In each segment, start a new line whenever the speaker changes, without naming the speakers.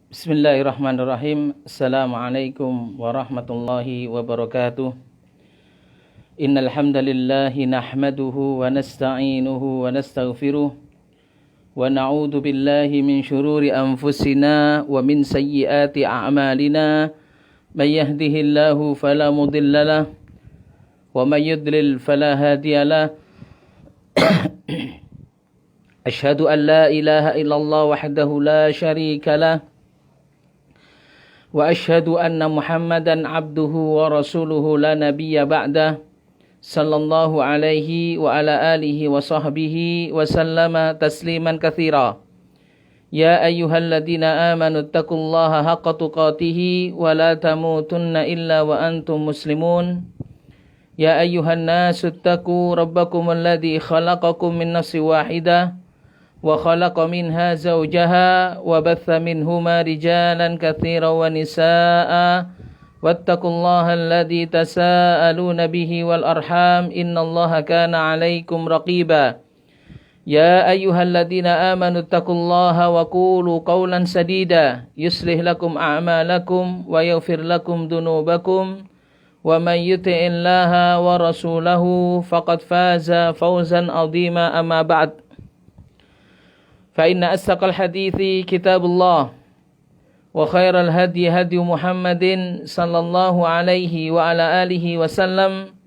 Bismillahirrahmanirrahim. Assalamualaikum warahmatullahi wabarakatuh. Innal hamdalillahi nahmaduhu wa nasta'inuhu wa nastaghfiruh wa na'udzu billahi min shururi anfusina wa min sayyiati a'malina. May yahdihillahu fala mudilla lahu wa may yudlil fala hadiya lahu. Asyhadu an la ilaha illallah wahdahu la syarika lahu wa asyhadu anna Muhammadan abduhu wa rasuluhu la nabiyya ba'dah sallallahu alaihi wa ala alihi wa sahbihi wa sallama tasliman katsira. Ya ayyuhalladzina amanu taqullaha haqqa tuqatih wa la tamutunna illa wa antum muslimun. Ya ayyuhan nasu taqu rabbakum alladzi khalaqakum min nafsin wahidah wa khalaqa minha zawjaha wa batha minhuma rijalan katsiran wa nisaa'a wattaqullaha alladzi tasaaluna bihi wal arham innallaha kana 'alaikum raqiba. Ya ayyuhalladzina amanu taqullaha wa qulu qawlan sadida yuslih lakum a'malakum wa yaghfir lakum dhunubakum wa may yuti'illaha wa rasulahu faqad faza fawzan 'azima. Amma ba'd. فإن أصدق الحديث كتاب الله وخير الهدي هدي محمد صلى الله عليه وعلى آله وسلم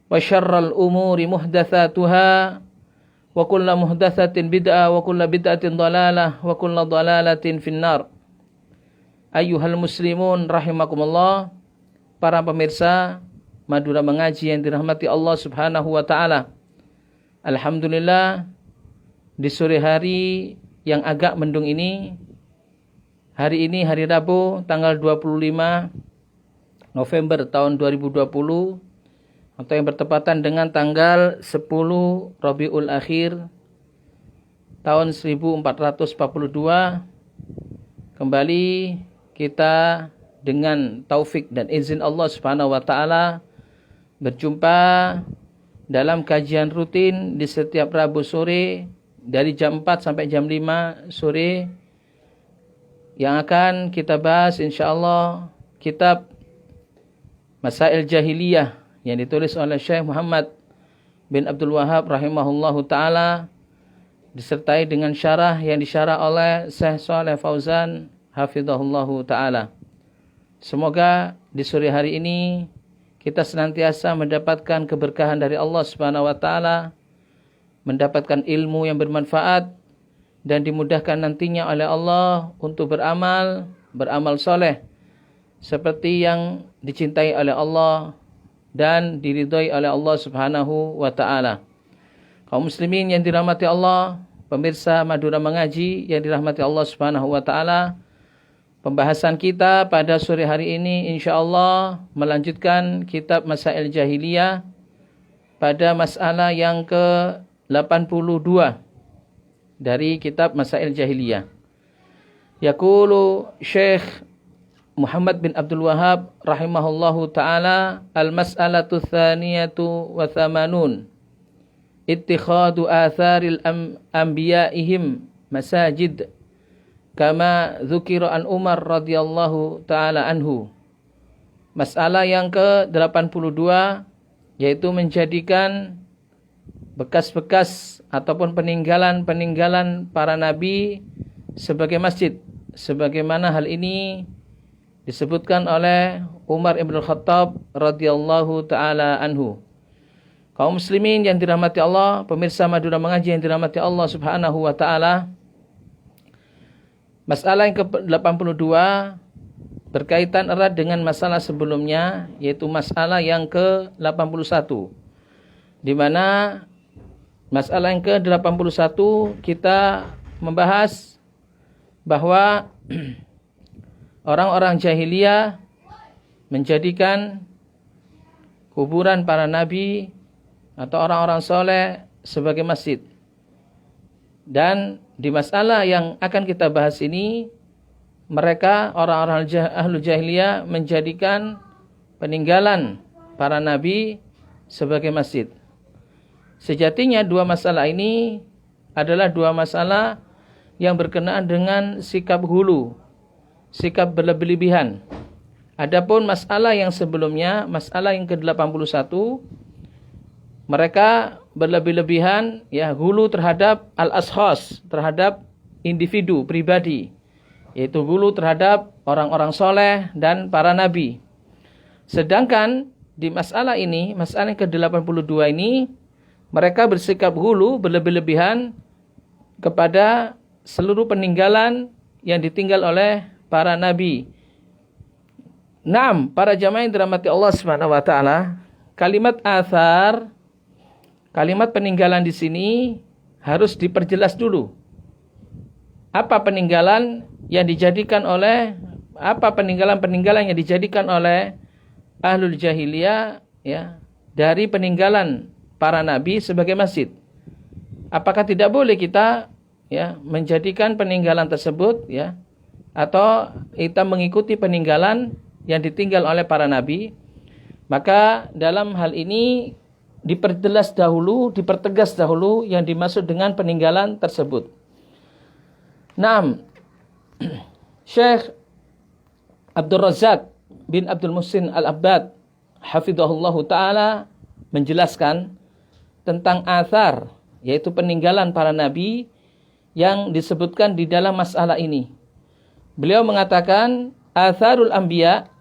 وشر الأمور محدثاتها وكل محدثة بدعة وكل بدعة ضلالة وكل ضلالة في النار. Ayyuhal muslimun rahimakumullah, para pemirsa Madura Mengaji yang dirahmati Allah Subhanahu wa taala. Alhamdulillah, di sore hari yang agak mendung ini, hari Rabu tanggal 25 November tahun 2020 atau yang bertepatan dengan tanggal 10 Rabiul Akhir tahun 1442, kembali kita dengan taufik dan izin Allah Subhanahu wa taala berjumpa dalam kajian rutin di setiap Rabu sore dari jam 4 sampai jam 5 sore, yang akan kita bahas insyaallah kitab Masail Jahiliyah yang ditulis oleh Syekh Muhammad bin Abdul Wahhab rahimahullahu taala, disertai dengan syarah yang disyarah oleh Syekh Shalih Fauzan hafizahullahu taala. Semoga di sore hari ini kita senantiasa mendapatkan keberkahan dari Allah Subhanahu wa taala, mendapatkan ilmu yang bermanfaat, dan dimudahkan nantinya oleh Allah untuk beramal soleh seperti yang dicintai oleh Allah dan diridhai oleh Allah Subhanahu wa taala. Kaum muslimin yang dirahmati Allah, pemirsa Madura Mengaji yang dirahmati Allah Subhanahu wa taala, pembahasan kita pada sore hari ini insyaallah melanjutkan kitab Masail Jahiliyah pada masalah yang ke-82 dari kitab Masail Jahiliyah. Yaqulu Syekh Muhammad bin Abdul Wahhab rahimahullahu taala, al-mas'alatu tsaniyatu wa thamanun ittikhadu atharil anbiya'ihim masajid kama dzukira an Umar radhiyallahu taala anhu. Masalah yang ke-82 yaitu menjadikan bekas-bekas ataupun peninggalan para nabi sebagai masjid, sebagaimana hal ini disebutkan oleh Umar ibn Khattab radhiyallahu taala anhu. Kaum muslimin yang dirahmati Allah, pemirsa Madura Mengaji yang dirahmati Allah Subhanahu wa taala, masalah yang ke-82 berkaitan erat dengan masalah sebelumnya, yaitu masalah yang ke-81, di mana masalah yang ke-81 kita membahas bahwa orang-orang jahiliyah menjadikan kuburan para nabi atau orang-orang soleh sebagai masjid. Dan di masalah yang akan kita bahas ini, mereka orang-orang ahlu jahiliyah menjadikan peninggalan para nabi sebagai masjid. Sejatinya dua masalah ini adalah dua masalah yang berkenaan dengan sikap hulu sikap berlebih-lebihan. Adapun masalah yang sebelumnya, masalah yang ke-81, mereka berlebih-lebihan ya hulu terhadap al-ashas, terhadap individu, pribadi, yaitu hulu terhadap orang-orang soleh dan para nabi. Sedangkan di masalah ini, masalah yang ke-82 ini, mereka bersikap hulu, berlebih-lebihan kepada seluruh peninggalan yang ditinggal oleh para nabi. Naam, para jamaah yang dirahmati Allah Subhanahu wa taala, kalimat athar, kalimat peninggalan di sini harus diperjelas dulu. Apa peninggalan yang dijadikan oleh peninggalan-peninggalan yang dijadikan oleh ahlul jahiliyah ya, dari peninggalan para nabi sebagai masjid. Apakah tidak boleh kita ya menjadikan peninggalan tersebut ya, atau kita mengikuti peninggalan yang ditinggal oleh para nabi? Maka dalam hal ini diperjelas dahulu, dipertegas dahulu yang dimaksud dengan peninggalan tersebut. Naam, Syekh Abdul Razak bin Abdul Muhsin Al-Abbad hafizahullahu ta'ala menjelaskan tentang athar, yaitu peninggalan para nabi yang disebutkan di dalam masalah ini. Beliau mengatakan atharul anbiya,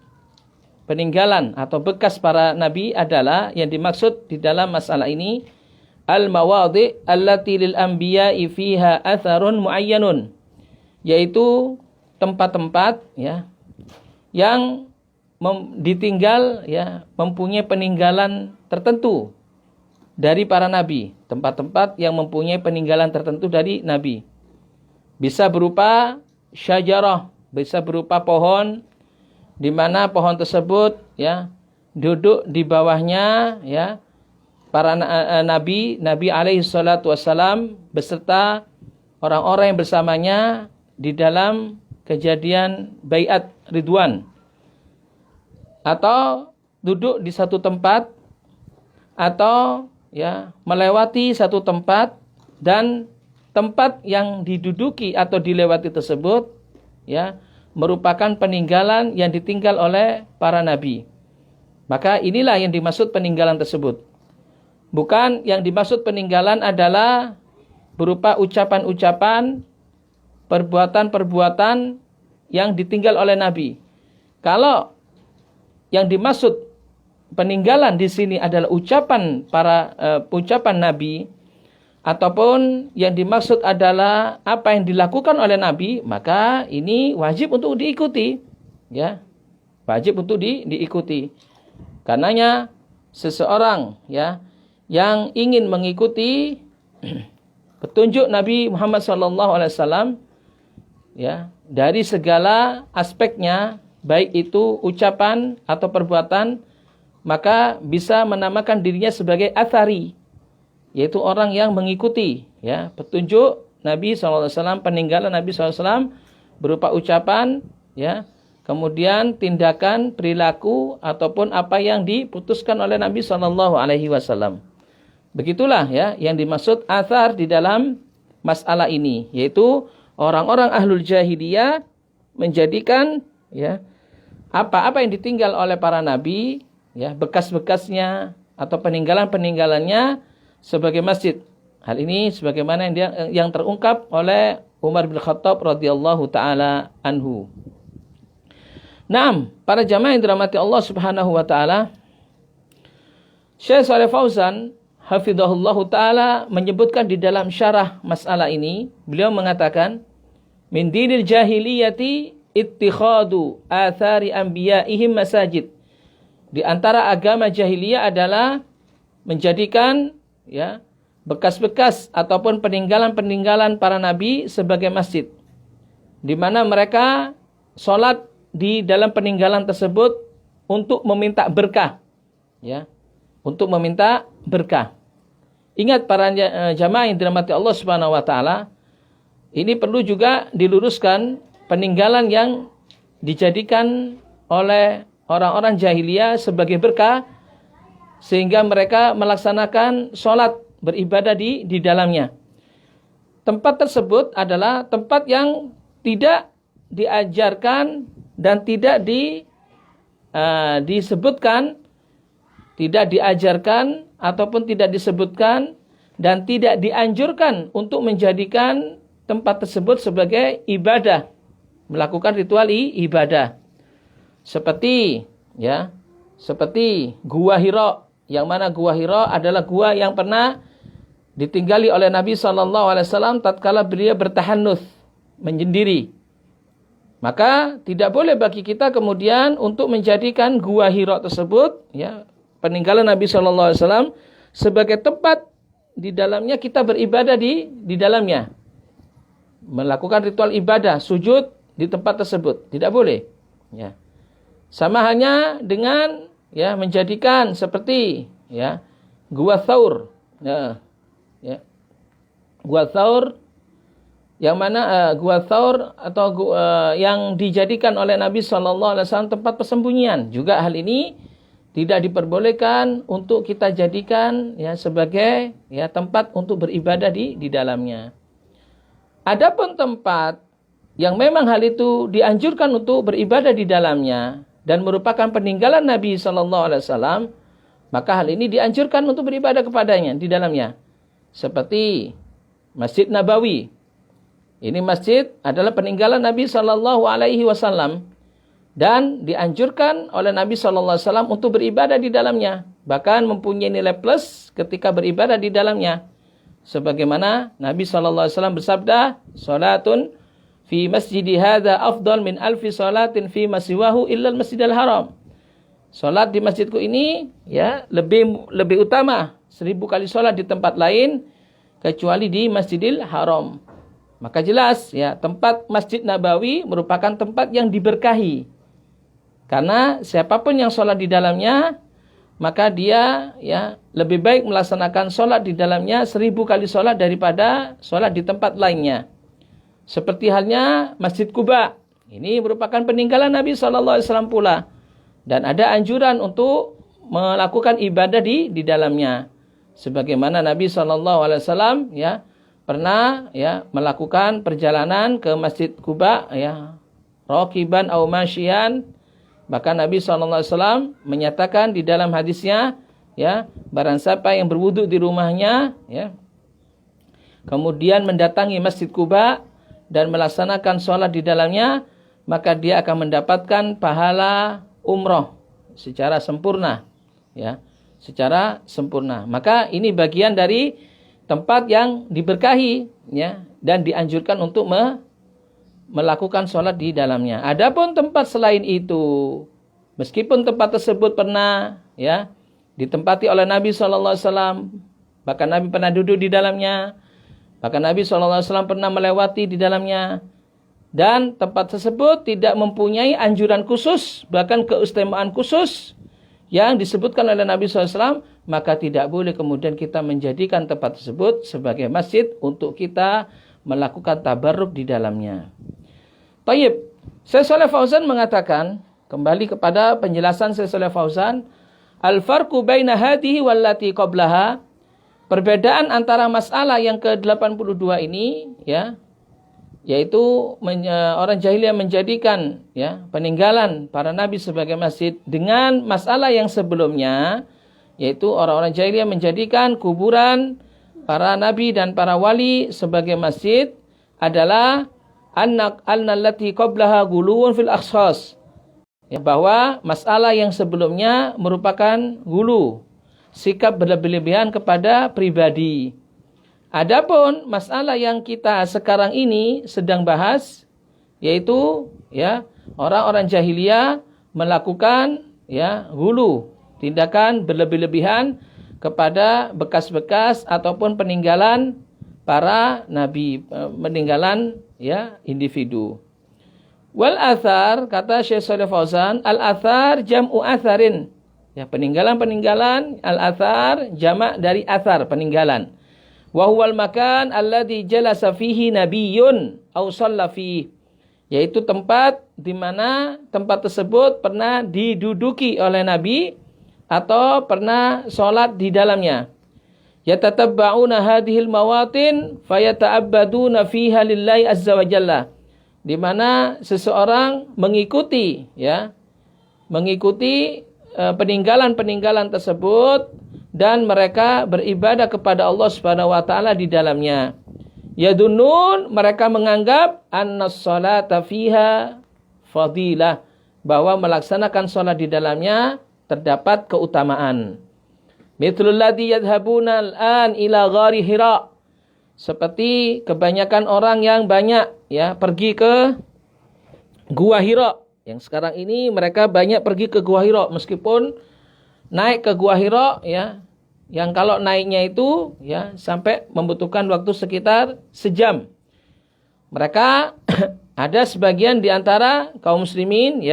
peninggalan atau bekas para nabi adalah yang dimaksud di dalam masalah ini al-mawadhi allati lil anbiya'i fiha atharun muayyanun, yaitu tempat-tempat ya yang ditinggal ya mempunyai peninggalan tertentu dari para nabi, tempat-tempat yang mempunyai peninggalan tertentu dari nabi. Bisa berupa syajarah, bisa berupa pohon di mana pohon tersebut ya duduk di bawahnya ya para nabi alaihi salatu wassalam beserta orang-orang yang bersamanya di dalam kejadian baiat ridwan, atau duduk di satu tempat, atau ya melewati satu tempat, dan tempat yang diduduki atau dilewati tersebut ya merupakan peninggalan yang ditinggal oleh para nabi. Maka inilah yang dimaksud peninggalan tersebut. Bukan yang dimaksud peninggalan adalah berupa ucapan-ucapan, perbuatan-perbuatan yang ditinggal oleh nabi. Kalau yang dimaksud peninggalan di sini adalah ucapan nabi, ataupun yang dimaksud adalah apa yang dilakukan oleh nabi, maka ini wajib untuk diikuti ya, wajib untuk diikuti. Karenanya seseorang ya yang ingin mengikuti petunjuk Nabi Muhammad SAW ya dari segala aspeknya, baik itu ucapan atau perbuatan, maka bisa menamakan dirinya sebagai athari, yaitu orang yang mengikuti ya petunjuk Nabi SAW, peninggalan Nabi SAW berupa ucapan ya, kemudian tindakan, perilaku, ataupun apa yang diputuskan oleh Nabi SAW. Begitulah ya yang dimaksud athar di dalam masalah ini, yaitu orang-orang ahlul jahiliyah menjadikan ya apa-apa yang ditinggal oleh para nabi ya, bekas-bekasnya atau peninggalan-peninggalannya sebagai masjid. Hal ini sebagaimana yang terungkap oleh Umar bin Khattab radhiyallahu taala anhu. Naam, para jamaah yang dirahmati Allah Subhanahu wa taala, Syekh Shalih Fauzan hafizahullahu taala menyebutkan di dalam syarah masalah ini, beliau mengatakan min dinil jahiliyati ittikhadu athari anbiya'ihim masajid. Di antara agama jahiliyah adalah menjadikan ya bekas-bekas ataupun peninggalan-peninggalan para nabi sebagai masjid, di mana mereka sholat di dalam peninggalan tersebut untuk meminta berkah ya, untuk meminta berkah. Ingat para jamaah yang dirahmati Allah Subhanahu wa taala, ini perlu juga diluruskan peninggalan yang dijadikan oleh orang-orang jahiliyah sebagai berkah, sehingga mereka melaksanakan sholat, beribadah di dalamnya. Tempat tersebut adalah tempat yang tidak diajarkan dan tidak disebutkan, tidak diajarkan ataupun tidak disebutkan dan tidak dianjurkan untuk menjadikan tempat tersebut sebagai ibadah, melakukan ritual ibadah. Seperti Gua Hira, yang mana Gua Hira adalah gua yang pernah ditinggali oleh Nabi SAW tatkala beliau bertahannuts, menyendiri. Maka tidak boleh bagi kita kemudian untuk menjadikan Gua Hira tersebut, peninggalan Nabi SAW, sebagai tempat di dalamnya kita beribadah di dalamnya, melakukan ritual ibadah, sujud di tempat tersebut. Tidak boleh. Sama halnya dengan menjadikan seperti Gua Thaur. Gua Thaur yang mana Gua Thaur atau yang dijadikan oleh Nabi SAW tempat persembunyian. Juga hal ini tidak diperbolehkan untuk kita jadikan sebagai tempat untuk beribadah di dalamnya. Adapun tempat yang memang hal itu dianjurkan untuk beribadah di dalamnya dan merupakan peninggalan Nabi SAW, maka hal ini dianjurkan untuk beribadah kepadanya di dalamnya. Seperti Masjid Nabawi. Ini masjid adalah peninggalan Nabi SAW dan dianjurkan oleh Nabi SAW untuk beribadah di dalamnya. Bahkan mempunyai nilai plus ketika beribadah di dalamnya. Sebagaimana Nabi SAW bersabda, "Salatun fi masjidi hadza afdal min alfi salatin fi masiwahu illa al-masjidil haram." Salat di masjidku ini lebih utama 1000 kali salat di tempat lain kecuali di Masjidil Haram. Maka jelas tempat Masjid Nabawi merupakan tempat yang diberkahi. Karena siapapun yang salat di dalamnya, maka dia lebih baik melaksanakan salat di dalamnya 1000 kali salat daripada salat di tempat lainnya. Seperti halnya Masjid Quba. Ini merupakan peninggalan Nabi SAW pula. Dan ada anjuran untuk melakukan ibadah di dalamnya. Sebagaimana Nabi SAW pernah melakukan perjalanan ke Masjid Quba raqiban aw masyian. Bahkan Nabi SAW menyatakan di dalam hadisnya, barang siapa yang berwudu di rumahnya, kemudian mendatangi Masjid Quba dan melaksanakan sholat di dalamnya, maka dia akan mendapatkan pahala umroh secara sempurna. Secara sempurna. Maka ini bagian dari tempat yang diberkahi dan dianjurkan untuk melakukan sholat di dalamnya. Adapun tempat selain itu, meskipun tempat tersebut pernah ditempati oleh Nabi SAW, bahkan Nabi pernah duduk di dalamnya, bahkan Nabi SAW pernah melewati di dalamnya, dan tempat tersebut tidak mempunyai anjuran khusus, bahkan keistimewaan khusus yang disebutkan oleh Nabi SAW, maka tidak boleh kemudian kita menjadikan tempat tersebut sebagai masjid untuk kita melakukan tabarruk di dalamnya. Tayyib, Syekh Shalih Fauzan mengatakan, kembali kepada penjelasan Syekh Shalih Fauzan, al-farqu baina hadhihi wallati qablaha, perbedaan antara masalah yang ke-82 ini, yaitu orang jahiliyah menjadikan peninggalan para nabi sebagai masjid, dengan masalah yang sebelumnya, yaitu orang-orang jahiliyah menjadikan kuburan para nabi dan para wali sebagai masjid, adalah annallati qablaha guluun fil akhsas, bahwa masalah yang sebelumnya merupakan gulu, sikap berlebihan kepada pribadi. Adapun masalah yang kita sekarang ini sedang bahas, yaitu orang-orang jahiliyah melakukan gulu, tindakan berlebihan kepada bekas-bekas ataupun peninggalan para nabi, peninggalan individu. Wal athar, kata Syekh Shalih Fauzan, al athar jam'u atharin, peninggalan-peninggalan, al athar jamak dari athar, peninggalan. Wa huwal makan alladhi jalasa fihi nabiyyun aw shalla fihi, yaitu tempat di mana tempat tersebut pernah diduduki oleh nabi atau pernah sholat di dalamnya. Yatatabba'una hadhil mawatin fayata'abbaduna fiha lillahi azza wa jalla, di mana seseorang mengikuti peninggalan-peninggalan tersebut dan mereka beribadah kepada Allah Subhanahu wa taala di dalamnya. Yadunnun, mereka menganggap annas salata fiha fadilah, bahwa melaksanakan salat di dalamnya terdapat keutamaan. Mithlul ladzi yadhhabuna al-an ila ghari Hira. Seperti kebanyakan orang yang banyak pergi ke Gua Hira. Yang sekarang ini mereka banyak pergi ke Gua Hira, meskipun naik ke Gua Hira yang kalau naiknya itu sampai membutuhkan waktu sekitar sejam. Mereka ada sebagian di antara kaum muslimin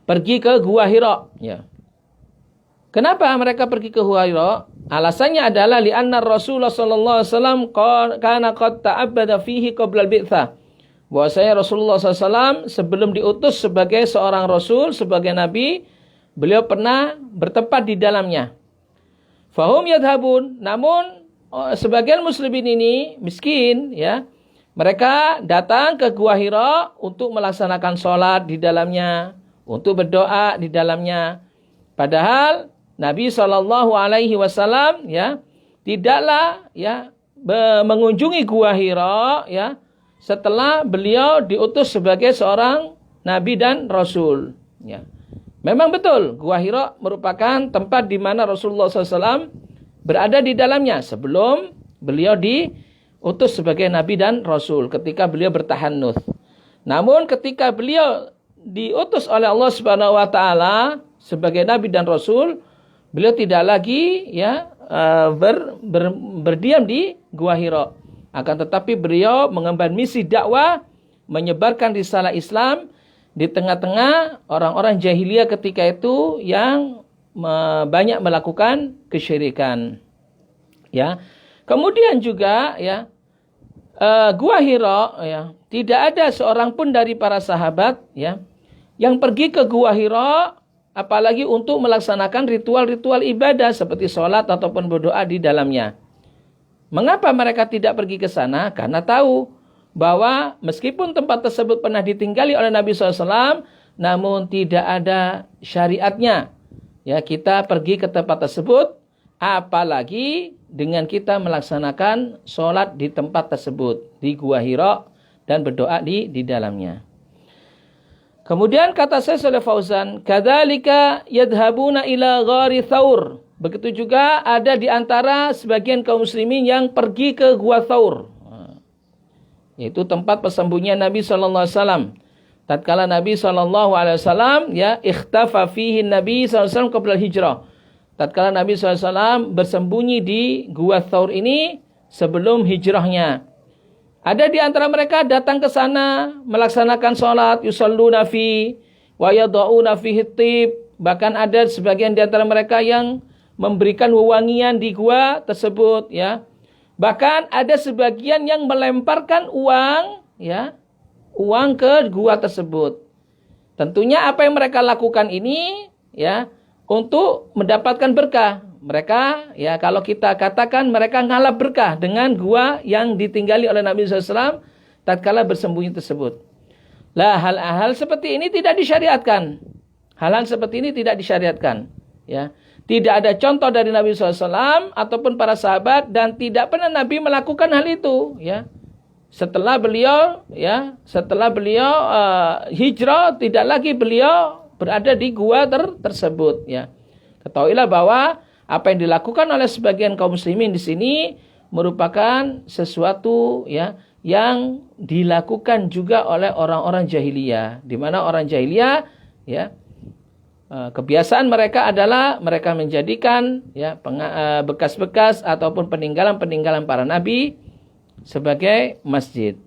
pergi ke Gua Hira. Kenapa mereka pergi ke Gua Hira? Alasannya adalah li'anna Rasulullah sallallahu alaihi wasallam kana qad ta'abbada fihi qabla al-bi'tsah. Bahwasanya Rasulullah SAW sebelum diutus sebagai seorang rasul, sebagai nabi, beliau pernah bertempat di dalamnya. Fahum yadhabun, namun sebagian muslimin ini miskin mereka datang ke Gua Hira untuk melaksanakan sholat di dalamnya, untuk berdoa di dalamnya. Padahal Nabi SAW tidaklah mengunjungi Gua Hira setelah beliau diutus sebagai seorang nabi dan rasul. Memang betul, Gua Hira merupakan tempat di mana Rasulullah SAW berada di dalamnya sebelum beliau diutus sebagai nabi dan rasul, ketika beliau bertahannuts. Namun ketika beliau diutus oleh Allah Subhanahu wa taala sebagai nabi dan rasul, beliau tidak lagi berdiam di Gua Hira. Akan tetapi beliau mengemban misi dakwah, menyebarkan risalah Islam di tengah-tengah orang-orang jahiliyah ketika itu yang banyak melakukan kesyirikan. Kemudian juga Gua Hira tidak ada seorang pun dari para sahabat yang pergi ke Gua Hira apalagi untuk melaksanakan ritual-ritual ibadah seperti sholat ataupun berdoa di dalamnya. Mengapa mereka tidak pergi ke sana? Karena tahu bahwa meskipun tempat tersebut pernah ditinggali oleh Nabi SAW, namun tidak ada syariatnya. Kita pergi ke tempat tersebut, apalagi dengan kita melaksanakan sholat di tempat tersebut, di Gua Hira, dan berdoa di dalamnya. Kemudian kata Syekh Shalih Fauzan, kadzalika yadhhabuna ila ghari Thaur. Begitu juga ada di antara sebagian kaum muslimin yang pergi ke Gua Thaur. Yaitu tempat persembunyian Nabi sallallahu alaihi wasallam. Tatkala Nabi sallallahu alaihi wasallam ikhtafa fihi Nabi sallallahu alaihi wasallam qabla hijrah. Tatkala Nabi sallallahu alaihi wasallam bersembunyi di Gua Thaur ini sebelum hijrahnya. Ada di antara mereka datang ke sana melaksanakan salat, yusalluna fi wa yad'una fihi tib. Bahkan ada sebagian di antara mereka yang memberikan wewangian di gua tersebut Bahkan ada sebagian yang melemparkan uang ke gua tersebut. Tentunya apa yang mereka lakukan ini untuk mendapatkan berkah. Mereka kalau kita katakan mereka ngalap berkah dengan gua yang ditinggali oleh Nabi SAW tatkala bersembunyi tersebut. Lah hal-hal seperti ini tidak disyariatkan. Hal-hal seperti ini tidak disyariatkan. Tidak ada contoh dari Nabi SAW ataupun para sahabat, dan tidak pernah Nabi melakukan hal itu. Setelah beliau hijrah, tidak lagi beliau berada di gua tersebut. Ketahuilah bahwa apa yang dilakukan oleh sebagian kaum muslimin di sini merupakan sesuatu yang dilakukan juga oleh orang-orang jahiliyah, di mana orang jahiliyah kebiasaan mereka adalah mereka menjadikan bekas-bekas ataupun peninggalan-peninggalan para nabi sebagai masjid.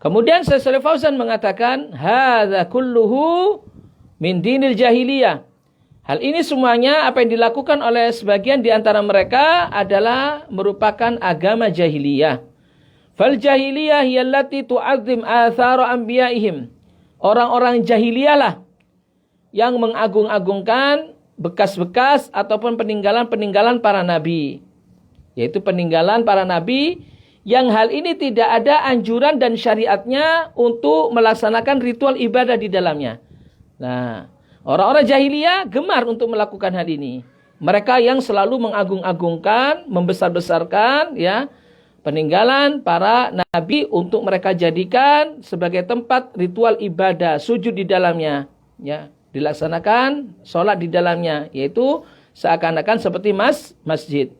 Kemudian Syekh Shalih Fauzan mengatakan, hadza kulluhu min dinil jahiliyah. Hal ini semuanya apa yang dilakukan oleh sebagian di antara mereka adalah merupakan agama jahiliyah. Fal jahiliyah hiyallati tu'azzim athara anbiya'ihim. Orang-orang jahiliyah lah yang mengagung-agungkan bekas-bekas ataupun peninggalan-peninggalan para nabi. Yaitu peninggalan para nabi yang hal ini tidak ada anjuran dan syariatnya untuk melaksanakan ritual ibadah di dalamnya. Nah, orang-orang jahiliyah gemar untuk melakukan hal ini. Mereka yang selalu mengagung-agungkan, membesar-besarkan ya peninggalan para nabi untuk mereka jadikan sebagai tempat ritual ibadah, sujud di dalamnya, ya, dilaksanakan sholat di dalamnya, yaitu seakan-akan seperti masjid.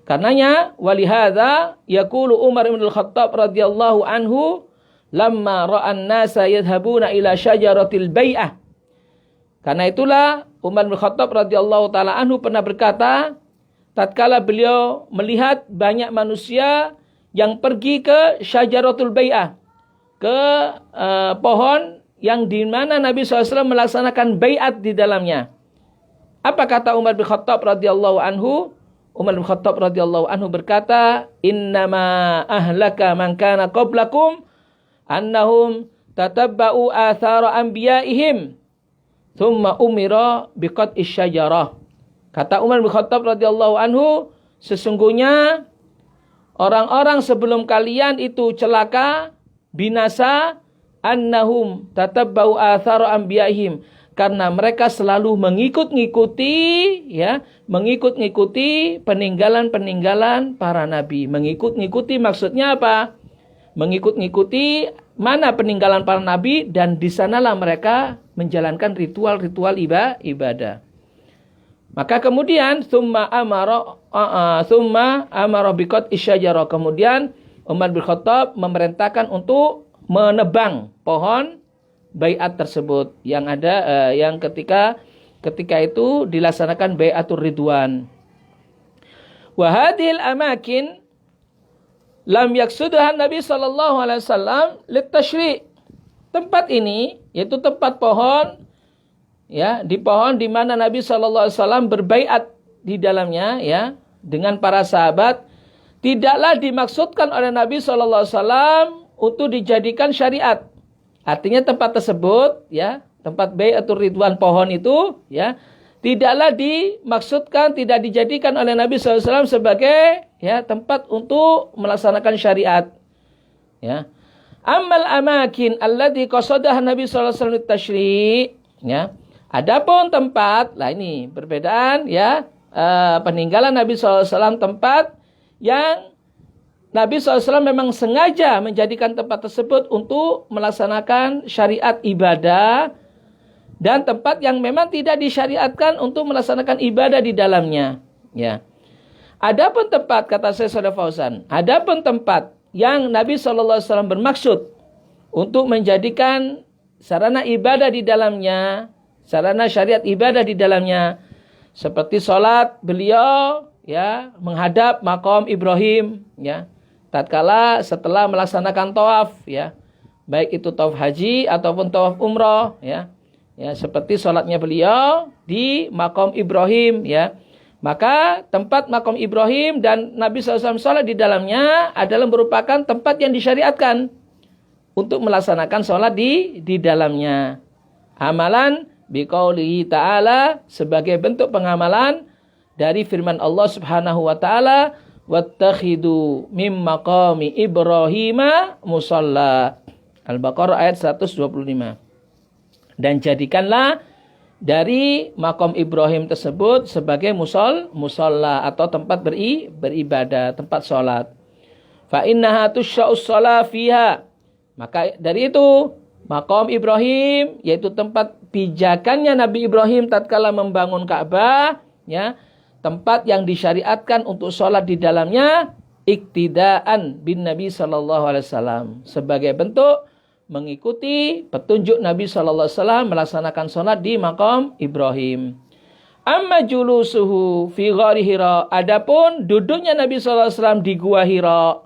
Karenanya walihadza yaqulu Umar bin Al-Khattab radhiyallahu anhu lamma ra'an nasa yadhhabuna ila syajaratil bai'ah. Karena itulah Umar bin Khattab radhiyallahu taala anhu pernah berkata, tatkala beliau melihat banyak manusia yang pergi ke syajaratul bai'ah, ke pohon yang di mana Nabi SAW melaksanakan bai'at di dalamnya. Apa kata Umar bin Khattab radhiyallahu anhu? Umar bin Khattab radhiyallahu anhu berkata, "Innama ahlaka man kana qablakum annahum tatabba'u athara anbiya'ihim thumma umira biqat'is syajarah." Kata Umar bin Khattab radhiyallahu anhu, sesungguhnya orang-orang sebelum kalian itu celaka, binasa, annahum tatabba'u athara anbiya'ihim, karena mereka selalu mengikut-ngikuti peninggalan-peninggalan para nabi. Mengikut-ngikuti maksudnya apa? Mengikut-ngikuti mana peninggalan para nabi, dan di sanalah mereka menjalankan ritual-ritual ibadah. Maka kemudian summa amara biqat'is syajarah. Kemudian Umar bin Khattab memerintahkan untuk menebang pohon bai'at tersebut yang ada yang ketika itu dilaksanakan bai'atur ridwan. Wa hadhil amakin lam yaksudha Nabi sallallahu alaihi wasallam litashri'. Tempat ini yaitu tempat pohon, ya, di pohon di mana Nabi sallallahu alaihi wasallam berbaiat di dalamnya, ya, dengan para sahabat, tidaklah dimaksudkan oleh Nabi sallallahu alaihi wasallam untuk dijadikan syariat. Artinya tempat tersebut, ya, tempat bai'atur ridwan pohon itu, ya, tidaklah dimaksudkan, tidak dijadikan oleh Nabi SAW sebagai, ya, tempat untuk melaksanakan syariat. Ya. Ammal amakin allati qasadaha Nabi SAW tashri', ya. Adapun tempat, lah ini perbedaan, ya, peninggalan Nabi SAW, tempat yang Nabi SAW memang sengaja menjadikan tempat tersebut untuk melaksanakan syariat ibadah, dan tempat yang memang tidak disyariatkan untuk melaksanakan ibadah di dalamnya. Ya. Adapun tempat, kata Syekh Shalih Fauzan, adapun tempat yang Nabi SAW bermaksud untuk menjadikan sarana ibadah di dalamnya, sarana syariat ibadah di dalamnya, seperti sholat beliau, ya, menghadap maqam Ibrahim, ya, tatkala setelah melaksanakan tawaf, ya, baik itu tawaf haji ataupun tawaf umroh, ya, ya, seperti sholatnya beliau di maqam Ibrahim, ya, maka tempat maqam Ibrahim dan Nabi SAW sholat di dalamnya adalah merupakan tempat yang disyariatkan untuk melaksanakan sholat di dalamnya. Amalan biqaulihi ta'ala, sebagai bentuk pengamalan dari firman Allah Subhanahu wa taala, wattakhidu mim maqami Ibrahima musalla. Al-Baqarah ayat 125. Dan jadikanlah dari maqam Ibrahim tersebut sebagai musalla atau tempat beribadah, tempat salat. Fa innaha tusya'us shalah fiha. Maka dari itu maqam Ibrahim, yaitu tempat pijakannya Nabi Ibrahim tatkala membangun Ka'bah, ya, tempat yang disyariatkan untuk sholat di dalamnya, iktidaan bin Nabi sallallahu alaihi wasallam, sebagai bentuk mengikuti petunjuk Nabi sallallahu alaihi wasallam melaksanakan sholat di maqam Ibrahim. Amma julusuhu fi ghari Hira, adapun duduknya Nabi sallallahu alaihi wasallam di gua Hira,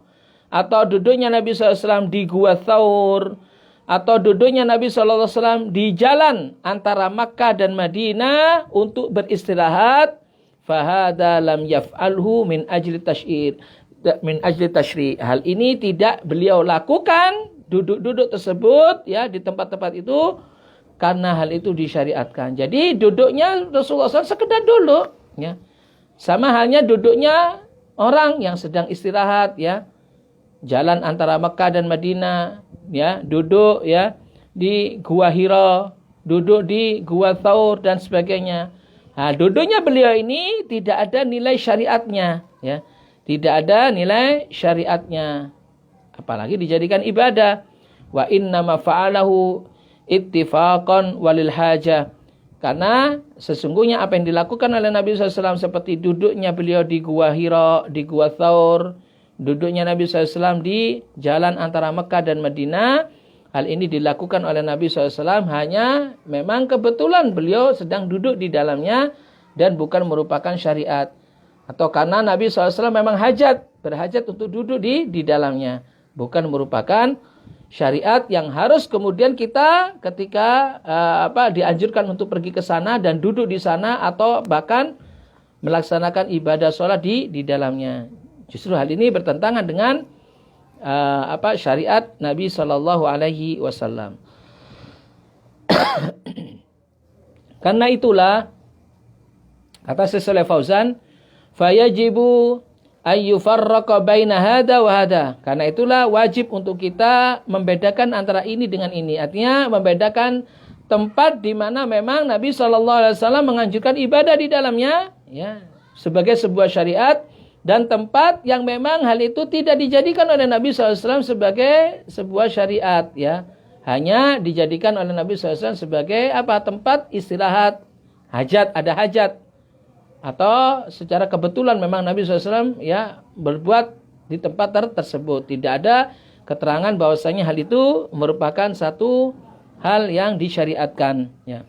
atau duduknya Nabi sallallahu alaihi wasallam di gua Thaur, atau duduknya Nabi sallallahu alaihi wasallam di jalan antara Makkah dan Madinah untuk beristirahat, fahada lam yaf'alhu min ajli tashri'. Hal ini tidak beliau lakukan, duduk-duduk tersebut, ya, di tempat-tempat itu, karena hal itu disyariatkan. Jadi duduknya Rasulullah SAW sekedar duduk, ya. Sama halnya duduknya orang yang sedang istirahat, ya. jalan antara Mekah dan Madinah, ya, duduk ya di Gua Hira, duduk di Gua Thaur dan sebagainya. Nah, duduknya beliau ini tidak ada nilai syariatnya, ya. Tidak ada nilai syariatnya. Apalagi dijadikan ibadah. Wa innama fa'alahu ittifaqan walil hajah. Karena sesungguhnya apa yang dilakukan oleh Nabi SAW seperti duduknya beliau di Gua Hira, di Gua Thaur, duduknya Nabi SAW di jalan antara Mekah dan Madinah, hal ini dilakukan oleh Nabi SAW hanya memang kebetulan beliau sedang duduk di dalamnya dan bukan merupakan syariat. Atau karena Nabi SAW memang berhajat untuk duduk di dalamnya. Bukan merupakan syariat yang harus kemudian kita ketika dianjurkan untuk pergi ke sana dan duduk di sana atau bahkan melaksanakan ibadah sholat di dalamnya. Justru hal ini bertentangan dengan syariat Nabi Shallallahu Alaihi Wasallam. Karena itulah kata Syekh Shalih Fauzan, fayajibu ayyufarraqa baina hada wa hada. Karena itulah wajib untuk kita membedakan antara ini dengan ini. Artinya membedakan tempat di mana memang Nabi SAW menganjurkan ibadah di dalamnya, ya, sebagai sebuah syariat, dan tempat yang memang hal itu tidak dijadikan oleh Nabi SAW sebagai sebuah syariat, ya, hanya dijadikan oleh Nabi SAW sebagai tempat istirahat, ada hajat. Atau secara kebetulan memang Nabi SAW ya berbuat di tempat tersebut. Tidak ada keterangan bahwasanya hal itu merupakan satu hal yang disyariatkan. Ya.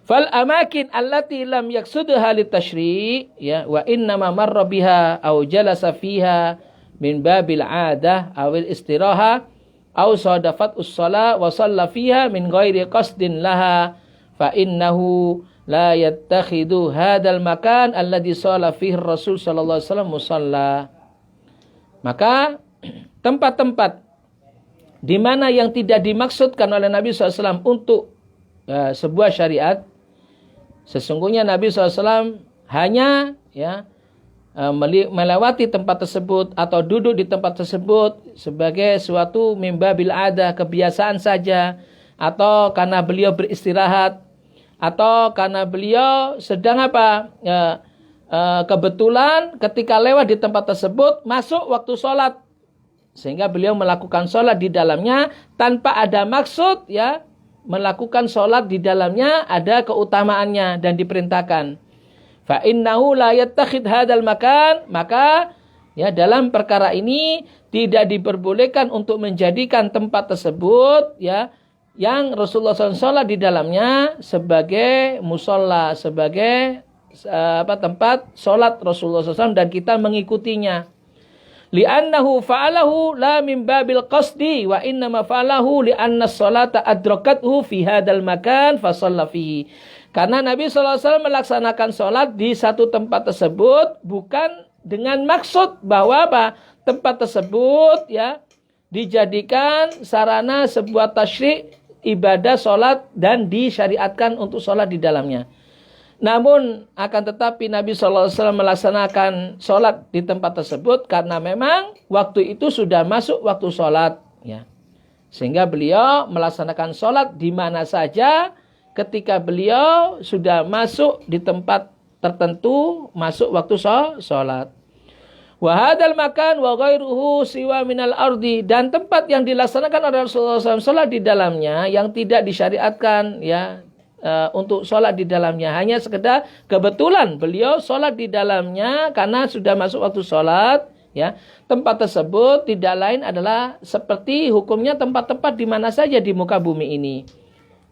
Fal amakin allati lam yaksudha litashri' ya wa innama marra biha aw jalasa fiha min babil 'adah awil istiraha aw sadafat us-shalah wa shalla fiha min ghairi qasdin laha fa innahu la yattakhidu hadzal makan alladhi shalla fihi Rasul sallallahu alaihi wasallam musalla. Maka tempat-tempat di mana yang tidak dimaksudkan oleh Nabi SAW untuk sebuah syariat, sesungguhnya Nabi SAW hanya ya melewati tempat tersebut atau duduk di tempat tersebut sebagai suatu mimbabil adah, kebiasaan saja, atau karena beliau beristirahat, atau karena beliau sedang kebetulan ketika lewat di tempat tersebut masuk waktu sholat, sehingga beliau melakukan sholat di dalamnya tanpa ada maksud, ya, melakukan sholat di dalamnya ada keutamaannya dan diperintahkan. Fa innahu la yattakhid hadzal makan, maka ya dalam perkara ini tidak diperbolehkan untuk menjadikan tempat tersebut ya yang Rasulullah SAW sholat di dalamnya sebagai musola, sebagai tempat sholat Rasulullah SAW dan kita mengikutinya. Li'annahu fa'alahu la min babil qasdi wa innama fa'alahu li'anna sholata adrakathu fi hadal makan fa shalla fihi. Karena Nabi SAW melaksanakan sholat di satu tempat tersebut bukan dengan maksud bahwa tempat tersebut ya dijadikan sarana sebuah tasyri' ibadah sholat dan disyariatkan untuk sholat di dalamnya. Namun akan tetapi Nabi SAW melaksanakan sholat di tempat tersebut karena memang waktu itu sudah masuk waktu sholat, ya. Sehingga beliau melaksanakan sholat di mana saja ketika beliau sudah masuk di tempat tertentu, masuk waktu sholat. Wa hadzal makan wa ghairuhu siwa minal ardi, dan tempat yang dilaksanakan oleh Rasulullah SAW sholat di dalamnya yang tidak disyariatkan ya untuk sholat di dalamnya, hanya sekedar kebetulan beliau sholat di dalamnya karena sudah masuk waktu sholat, ya. Tempat tersebut tidak lain adalah seperti hukumnya tempat-tempat di mana saja di muka bumi ini,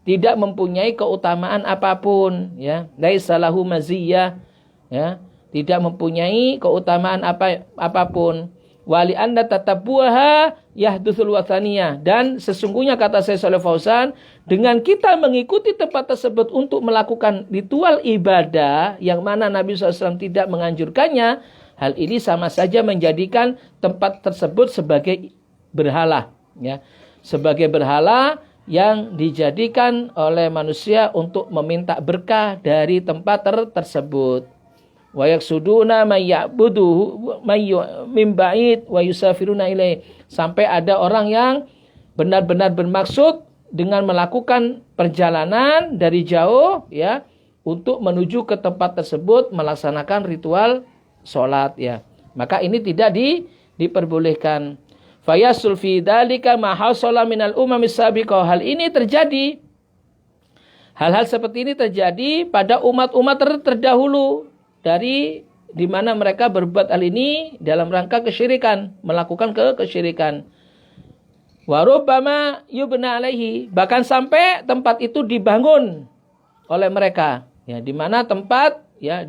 tidak mempunyai keutamaan apapun, ya. Laisa lahu maziyah, ya. Tidak mempunyai keutamaan apapun. Wali anda tatabuha yahdutsul wathaniyah. Dan sesungguhnya kata Syekh Shalih Fauzan, dengan kita mengikuti tempat tersebut untuk melakukan ritual ibadah yang mana Nabi SAW tidak menganjurkannya, hal ini sama saja menjadikan tempat tersebut sebagai berhala, ya, sebagai berhala yang dijadikan oleh manusia untuk meminta berkah dari tempat tersebut. wa yaksuduna may ya'buduhu min ba'id wa yusafiruna ilaih. Sampai ada orang yang benar-benar bermaksud dengan melakukan perjalanan dari jauh ya untuk menuju ke tempat tersebut melaksanakan ritual salat ya. Maka ini tidak diperbolehkan. Fayasul fi dzalika ma hasala minal umamis sabiqah. Hal ini terjadi. Hal-hal seperti ini terjadi pada umat-umat terdahulu dari di mana mereka berbuat hal ini dalam rangka kesyirikan, melakukan kesyirikan. Wa rubbama yubna alaihi, bahkan sampai tempat itu dibangun oleh mereka. Ya, di mana tempat ya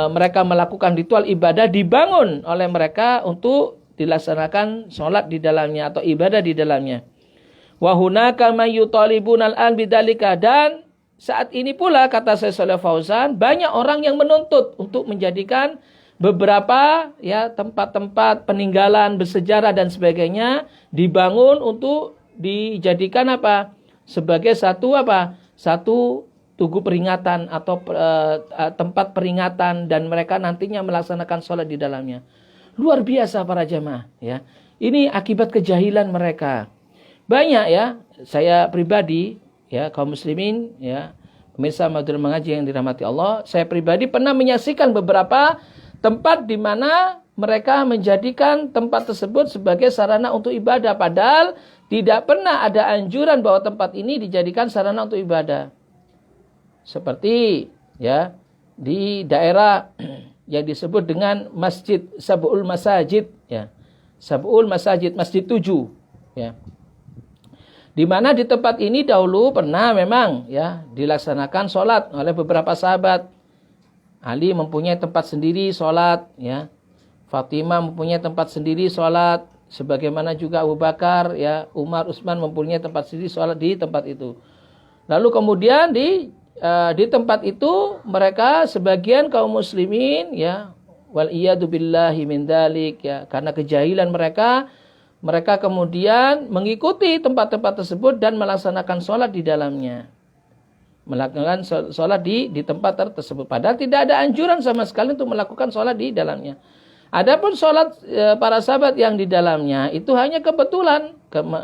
mereka melakukan ritual ibadah dibangun oleh mereka untuk dilaksanakan sholat di dalamnya atau ibadah di dalamnya. Wa hunaka may yutalibuna al-an bidzalika, dan saat ini pula kata Syekh Shalih Fauzan banyak orang yang menuntut untuk menjadikan beberapa ya tempat-tempat peninggalan bersejarah dan sebagainya dibangun untuk dijadikan apa? Sebagai satu tugu peringatan atau tempat peringatan, dan mereka nantinya melaksanakan sholat di dalamnya. Luar biasa para jamaah ya. Ini akibat kejahilan mereka. Banyak ya, saya pribadi ya, kaum muslimin ya, pemirsa Madura Mengaji yang dirahmati Allah, saya pribadi pernah menyaksikan beberapa tempat di mana mereka menjadikan tempat tersebut sebagai sarana untuk ibadah, padahal tidak pernah ada anjuran bahwa tempat ini dijadikan sarana untuk ibadah. Seperti ya di daerah yang disebut dengan Masjid Sab'ul Masajid ya. Sab'ul Masajid, Masjid 7 ya. Di mana di tempat ini dahulu pernah memang ya dilaksanakan sholat oleh beberapa sahabat. Ali mempunyai tempat sendiri sholat ya. Fatimah mempunyai tempat sendiri sholat. Sebagaimana juga Abu Bakar ya, Umar, Utsman mempunyai tempat sendiri sholat di tempat itu. Lalu kemudian di tempat itu mereka sebagian kaum muslimin ya, wal iyadu billahi min dzalik ya, karena kejahilan mereka kemudian mengikuti tempat-tempat tersebut dan melaksanakan sholat di dalamnya. Melakukan sholat di tempat tersebut. Padahal tidak ada anjuran sama sekali untuk melakukan sholat di dalamnya. Adapun sholat para sahabat yang di dalamnya itu hanya kebetulan.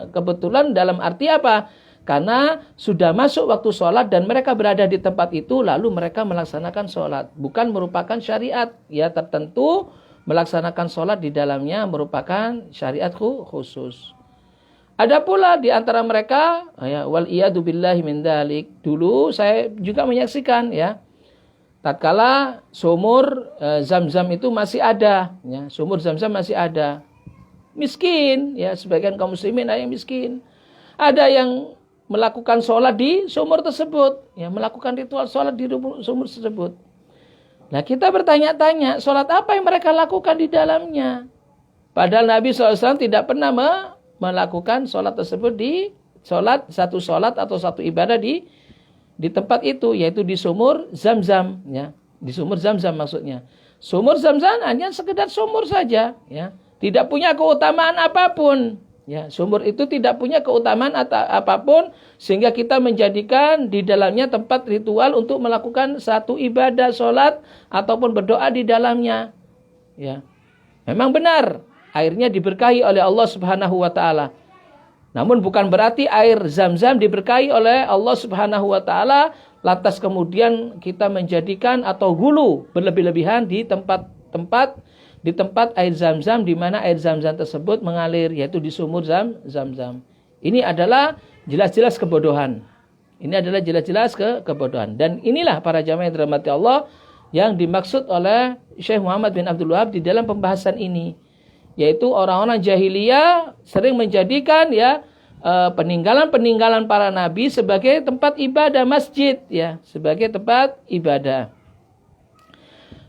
Kebetulan dalam arti apa? Karena sudah masuk waktu sholat dan mereka berada di tempat itu, lalu mereka melaksanakan sholat. Bukan merupakan syariat ya tertentu. Melaksanakan sholat di dalamnya merupakan syariat khusus. Ada pula di antara mereka, ya, wal iyadu billahi min dzalik. Dulu saya juga menyaksikan ya, tatkala sumur Zam-Zam itu masih ada, ya, sumur Zam-Zam masih ada. Miskin, ya, sebagian kaum muslimin ada yang miskin. Ada yang melakukan sholat di sumur tersebut, ya, melakukan ritual sholat di sumur tersebut. Nah, kita bertanya-tanya, sholat apa yang mereka lakukan di dalamnya? Padahal Nabi SAW tidak pernah melakukan sholat tersebut satu sholat atau satu ibadah di tempat itu, yaitu di sumur Zam-Zam, ya. Di sumur Zam-Zam maksudnya. Sumur Zam-Zam hanya sekedar sumur saja, ya. Tidak punya keutamaan apapun. Ya, sumur itu tidak punya keutamaan apapun sehingga kita menjadikan di dalamnya tempat ritual untuk melakukan satu ibadah sholat ataupun berdoa di dalamnya. Ya, memang benar airnya diberkahi oleh Allah Subhanahu wa taala. Namun bukan berarti air Zam-Zam diberkahi oleh Allah Subhanahu wa taala lantas kemudian kita menjadikan atau hulu berlebih-lebihan di tempat air Zam-Zam di mana air Zam-Zam tersebut mengalir, yaitu di sumur Zam-Zam. Ini adalah jelas-jelas kebodohan. Ini adalah jelas-jelas kebodohan. Dan inilah para jamaah yang dirahmati Allah yang dimaksud oleh Syekh Muhammad bin Abdul Wahab di dalam pembahasan ini, yaitu orang-orang jahiliyah sering menjadikan ya peninggalan-peninggalan para nabi sebagai tempat ibadah masjid, ya, sebagai tempat ibadah.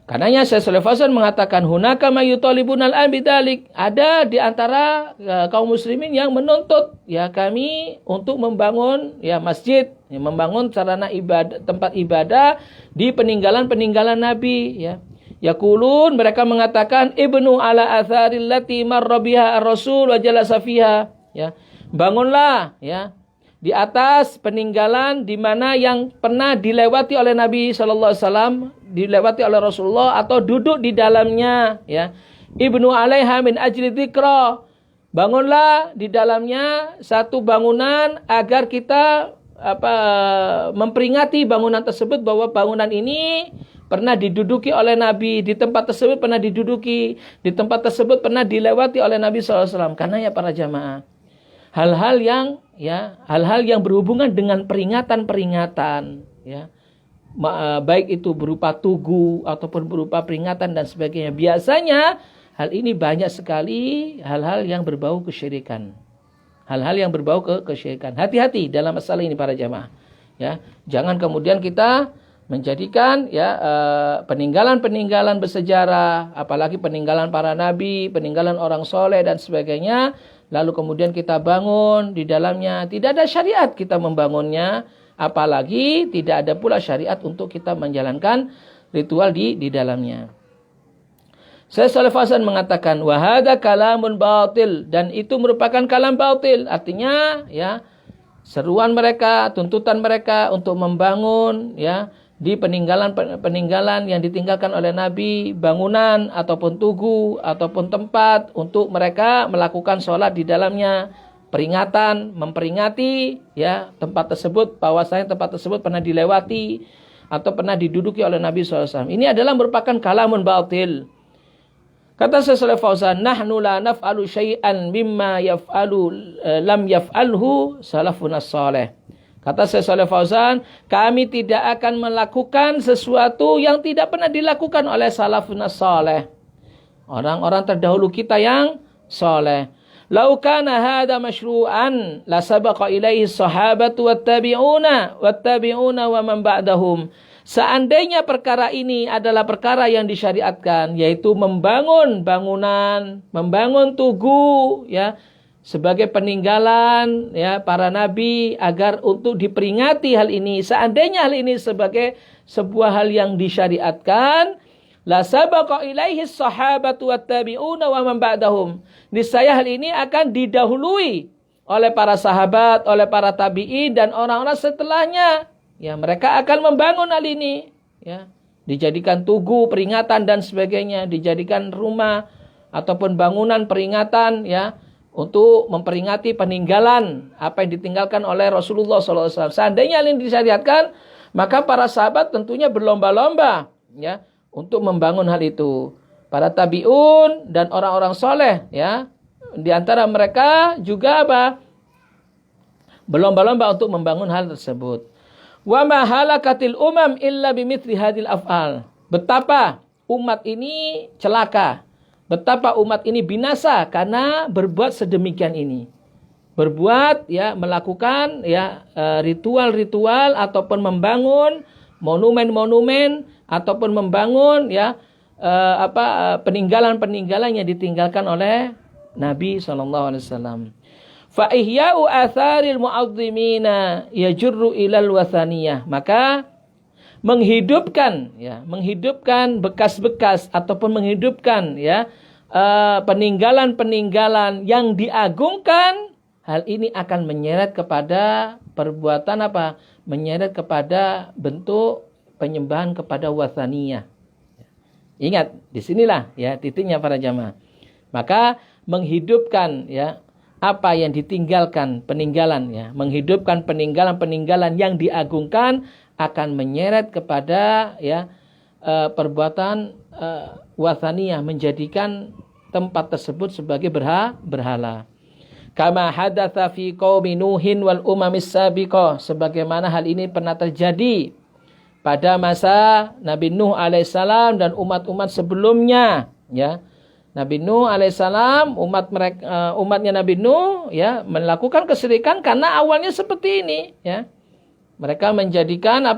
Karenanya Syekh Shalih Fauzan mengatakan hunaka mayutalibunal an bidzalik, ada di antara kaum muslimin yang menuntut ya kami untuk membangun ya masjid, ya, membangun sarana ibadah, tempat ibadah di peninggalan-peninggalan nabi, ya. Yaqulun, mereka mengatakan ibnu ala atharil lati marra biha ar-rasul wa jalasa fiha, ya. Bangunlah ya di atas peninggalan di mana yang pernah dilewati oleh Nabi sallallahu alaihi wasallam, dilewati oleh Rasulullah atau duduk di dalamnya, ya. Ibnu 'alaiha min ajli dzikra. Bangunlah di dalamnya satu bangunan agar kita memperingati bangunan tersebut bahwa bangunan ini pernah diduduki oleh Nabi, di tempat tersebut pernah diduduki, di tempat tersebut pernah dilewati oleh Nabi sallallahu alaihi wasallam. Karena ya para jamaah, hal-hal yang berhubungan dengan peringatan-peringatan, ya, baik itu berupa tugu ataupun berupa peringatan dan sebagainya. Biasanya hal ini banyak sekali hal-hal yang berbau kesyirikan. Hal-hal yang berbau kesyirikan. Hati-hati dalam masalah ini para jamaah. Ya, jangan kemudian kita menjadikan peninggalan-peninggalan bersejarah, apalagi peninggalan para nabi, peninggalan orang soleh dan sebagainya, lalu kemudian kita bangun di dalamnya. Tidak ada syariat kita membangunnya, apalagi tidak ada pula syariat untuk kita menjalankan ritual di dalamnya. Syekh Shalih Fauzan mengatakan wahada kalamun batil, dan itu merupakan kalam batil. Artinya ya, seruan mereka, tuntutan mereka untuk membangun ya di peninggalan yang ditinggalkan oleh Nabi, bangunan ataupun tugu ataupun tempat untuk mereka melakukan sholat di dalamnya, peringatan, memperingati ya tempat tersebut, bahwasanya tempat tersebut pernah dilewati atau pernah diduduki oleh Nabi SAW. Ini adalah merupakan kalamun batil. Kata Syekh Shalih Fauzan, nahnu la naf'alu syai'an mimma lam yaf'alhu salafun as-salih. Kata Syekh Shalih Fauzan, kami tidak akan melakukan sesuatu yang tidak pernah dilakukan oleh salafun as-salih, orang-orang terdahulu kita yang saleh. Lau kana hadha masyru'an la sabaqa ilaihi sahabatu wattabi'una wa man ba'dahum. Seandainya perkara ini adalah perkara yang disyariatkan, yaitu membangun bangunan, membangun tugu ya sebagai peninggalan ya para nabi agar untuk diperingati hal ini. Seandainya hal ini sebagai sebuah hal yang disyariatkan, la sabaqa ilaihi sahabatu wattabi'una wa man ba'dahum. Niscaya hal ini akan didahului oleh para sahabat, oleh para tabi'in dan orang-orang setelahnya. Ya, mereka akan membangun hal ini, ya, dijadikan tugu, peringatan dan sebagainya, dijadikan rumah ataupun bangunan peringatan, ya, untuk memperingati peninggalan apa yang ditinggalkan oleh Rasulullah SAW. Seandainya hal ini disyariatkan, maka para sahabat tentunya berlomba-lomba, ya, untuk membangun hal itu. Para tabi'un dan orang-orang soleh, ya, di antara mereka juga berlomba-lomba untuk membangun hal tersebut. Wa ma halakatil umam illa bimithli hadil af'al. Betapa umat ini celaka, betapa umat ini binasa karena berbuat sedemikian ini. Berbuat ya, melakukan ya ritual-ritual ataupun membangun monumen-monumen ataupun membangun ya peninggalan-peninggalan yang ditinggalkan oleh Nabi sallallahu alaihi wasallam. Fa ihya'u atharil mu'azzimina yajurru ilal wathaniyah. Maka menghidupkan bekas-bekas ataupun menghidupkan ya peninggalan-peninggalan yang diagungkan, hal ini akan menyeret kepada perbuatan menyeret kepada bentuk penyembahan kepada wathaniyah. Ingat, disinilah ya titiknya para jamaah. Maka menghidupkan ya apa yang ditinggalkan peninggalan ya, menghidupkan peninggalan-peninggalan yang diagungkan akan menyeret kepada ya perbuatan wathaniyah, menjadikan tempat tersebut sebagai berhala. Kama hadatsa fi qaumi Nuhin wal umamis sabiqah, sebagaimana hal ini pernah terjadi pada masa Nabi Nuh alaihissalam dan umat-umat sebelumnya ya. Nabi Nuh alaihissalam, umatnya Nabi Nuh ya melakukan kesyirikan karena awalnya seperti ini ya. Mereka menjadikan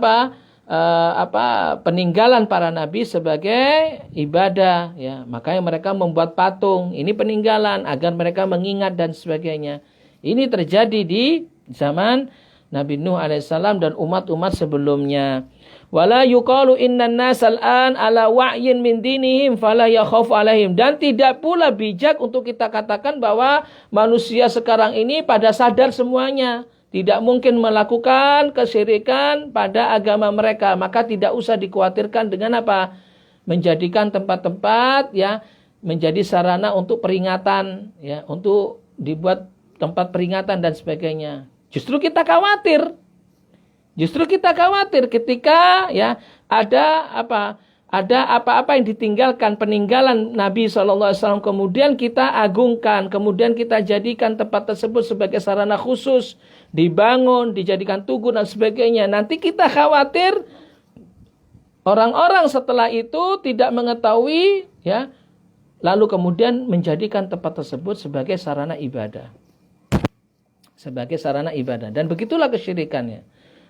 peninggalan para nabi sebagai ibadah ya. Makanya mereka membuat patung, ini peninggalan agar mereka mengingat dan sebagainya. Ini terjadi di zaman Nabi Nuh alaihissalam dan umat-umat sebelumnya. Wala yuqalu innan nasal an ala wa'yin min dinihim fala yakhafu alaihim. Dan tidak pula bijak untuk kita katakan bahwa manusia sekarang ini pada sadar semuanya. tidak mungkin melakukan kesyirikan pada agama mereka, maka tidak usah dikhawatirkan dengan apa? Menjadikan tempat-tempat ya menjadi sarana untuk peringatan ya, untuk dibuat tempat peringatan dan sebagainya. Justru kita khawatir. Justru kita khawatir ketika ya ada apa-apa yang ditinggalkan, peninggalan Nabi SAW, kemudian kita agungkan, kemudian kita jadikan tempat tersebut sebagai sarana khusus, dibangun, dijadikan tugu dan sebagainya. Nanti kita khawatir orang-orang setelah itu tidak mengetahui, ya, lalu kemudian menjadikan tempat tersebut sebagai sarana ibadah. Sebagai sarana ibadah. Dan begitulah kesyirikannya.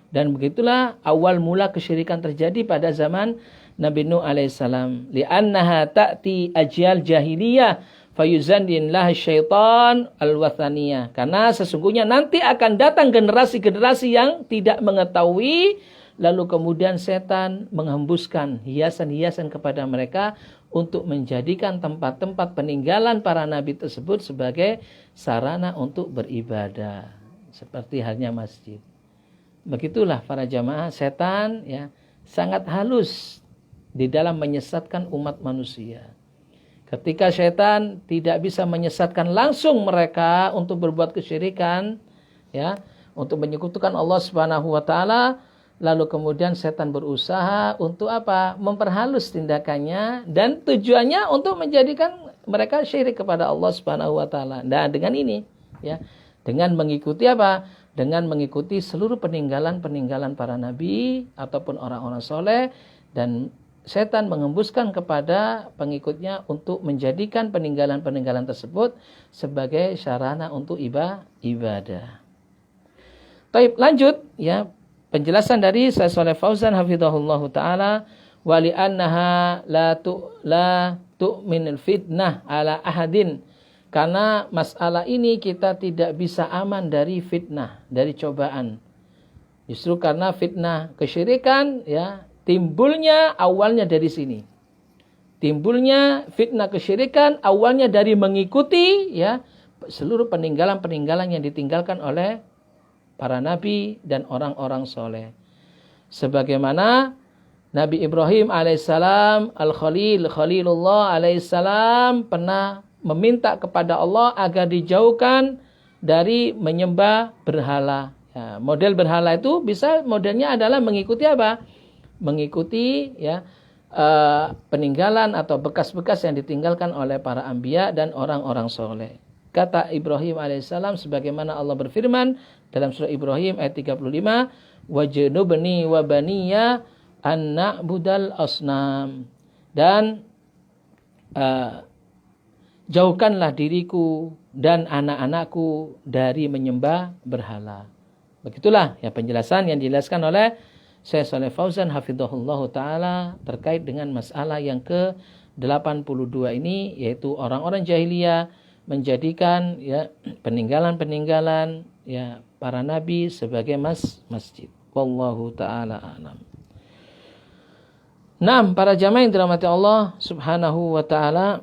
Dan begitulah awal mula kesyirikan terjadi pada zaman Nabi Nuh alaihissalam. Li'annaha ta'ti ajyal jahiliyah fayuzandin lah syaitan al-wathaniyah. Karena sesungguhnya nanti akan datang generasi-generasi yang tidak mengetahui, lalu kemudian setan menghembuskan hiasan-hiasan kepada mereka untuk menjadikan tempat-tempat peninggalan para nabi tersebut sebagai sarana untuk beribadah. Seperti halnya masjid. Begitulah para jamaah, setan ya sangat halus di dalam menyesatkan umat manusia. Ketika setan tidak bisa menyesatkan langsung mereka untuk berbuat kesyirikan, ya, untuk menyekutukan Allah Subhanahu wa taala, lalu kemudian setan berusaha untuk apa? Memperhalus tindakannya dan tujuannya untuk menjadikan mereka syirik kepada Allah Subhanahu wa taala. Nah, dengan ini ya, dengan mengikuti apa? Dengan mengikuti seluruh peninggalan-peninggalan para nabi ataupun orang-orang soleh, dan setan mengembuskan kepada pengikutnya untuk menjadikan peninggalan-peninggalan tersebut sebagai sarana untuk ibadah. Baik, lanjut ya penjelasan dari Syekh Shalih Fauzan hafizahullahu taala, wa li annaha la tu'minul fitnah ala ahadin. Karena masalah ini kita tidak bisa aman dari fitnah, dari cobaan. Justru karena fitnah kesyirikan ya timbulnya awalnya dari sini. Timbulnya fitnah kesyirikan awalnya dari mengikuti ya seluruh peninggalan-peninggalan yang ditinggalkan oleh para nabi dan orang-orang soleh. Sebagaimana Nabi Ibrahim alaihissalam, Khalilullah alaihissalam pernah meminta kepada Allah agar dijauhkan dari menyembah berhala. Ya, model berhala itu bisa modelnya adalah mengikuti apa? Mengikuti ya peninggalan atau bekas-bekas yang ditinggalkan oleh para anbiya dan orang-orang soleh. Kata Ibrahim alaihissalam sebagaimana Allah berfirman dalam surah Ibrahim ayat 35, wajnubni wa baniya an na'budal asnam. Dan jauhkanlah diriku dan anak-anakku dari menyembah berhala. Begitulah ya penjelasan yang dijelaskan oleh Syekh Shalih Fauzan hafizahullahu taala terkait dengan masalah yang ke-82 ini, yaitu orang-orang jahiliyah menjadikan ya peninggalan-peninggalan ya para nabi sebagai masjid. Wallahu taala a'lam. Nah, para jamaah yang dirahmati Allah Subhanahu wa taala,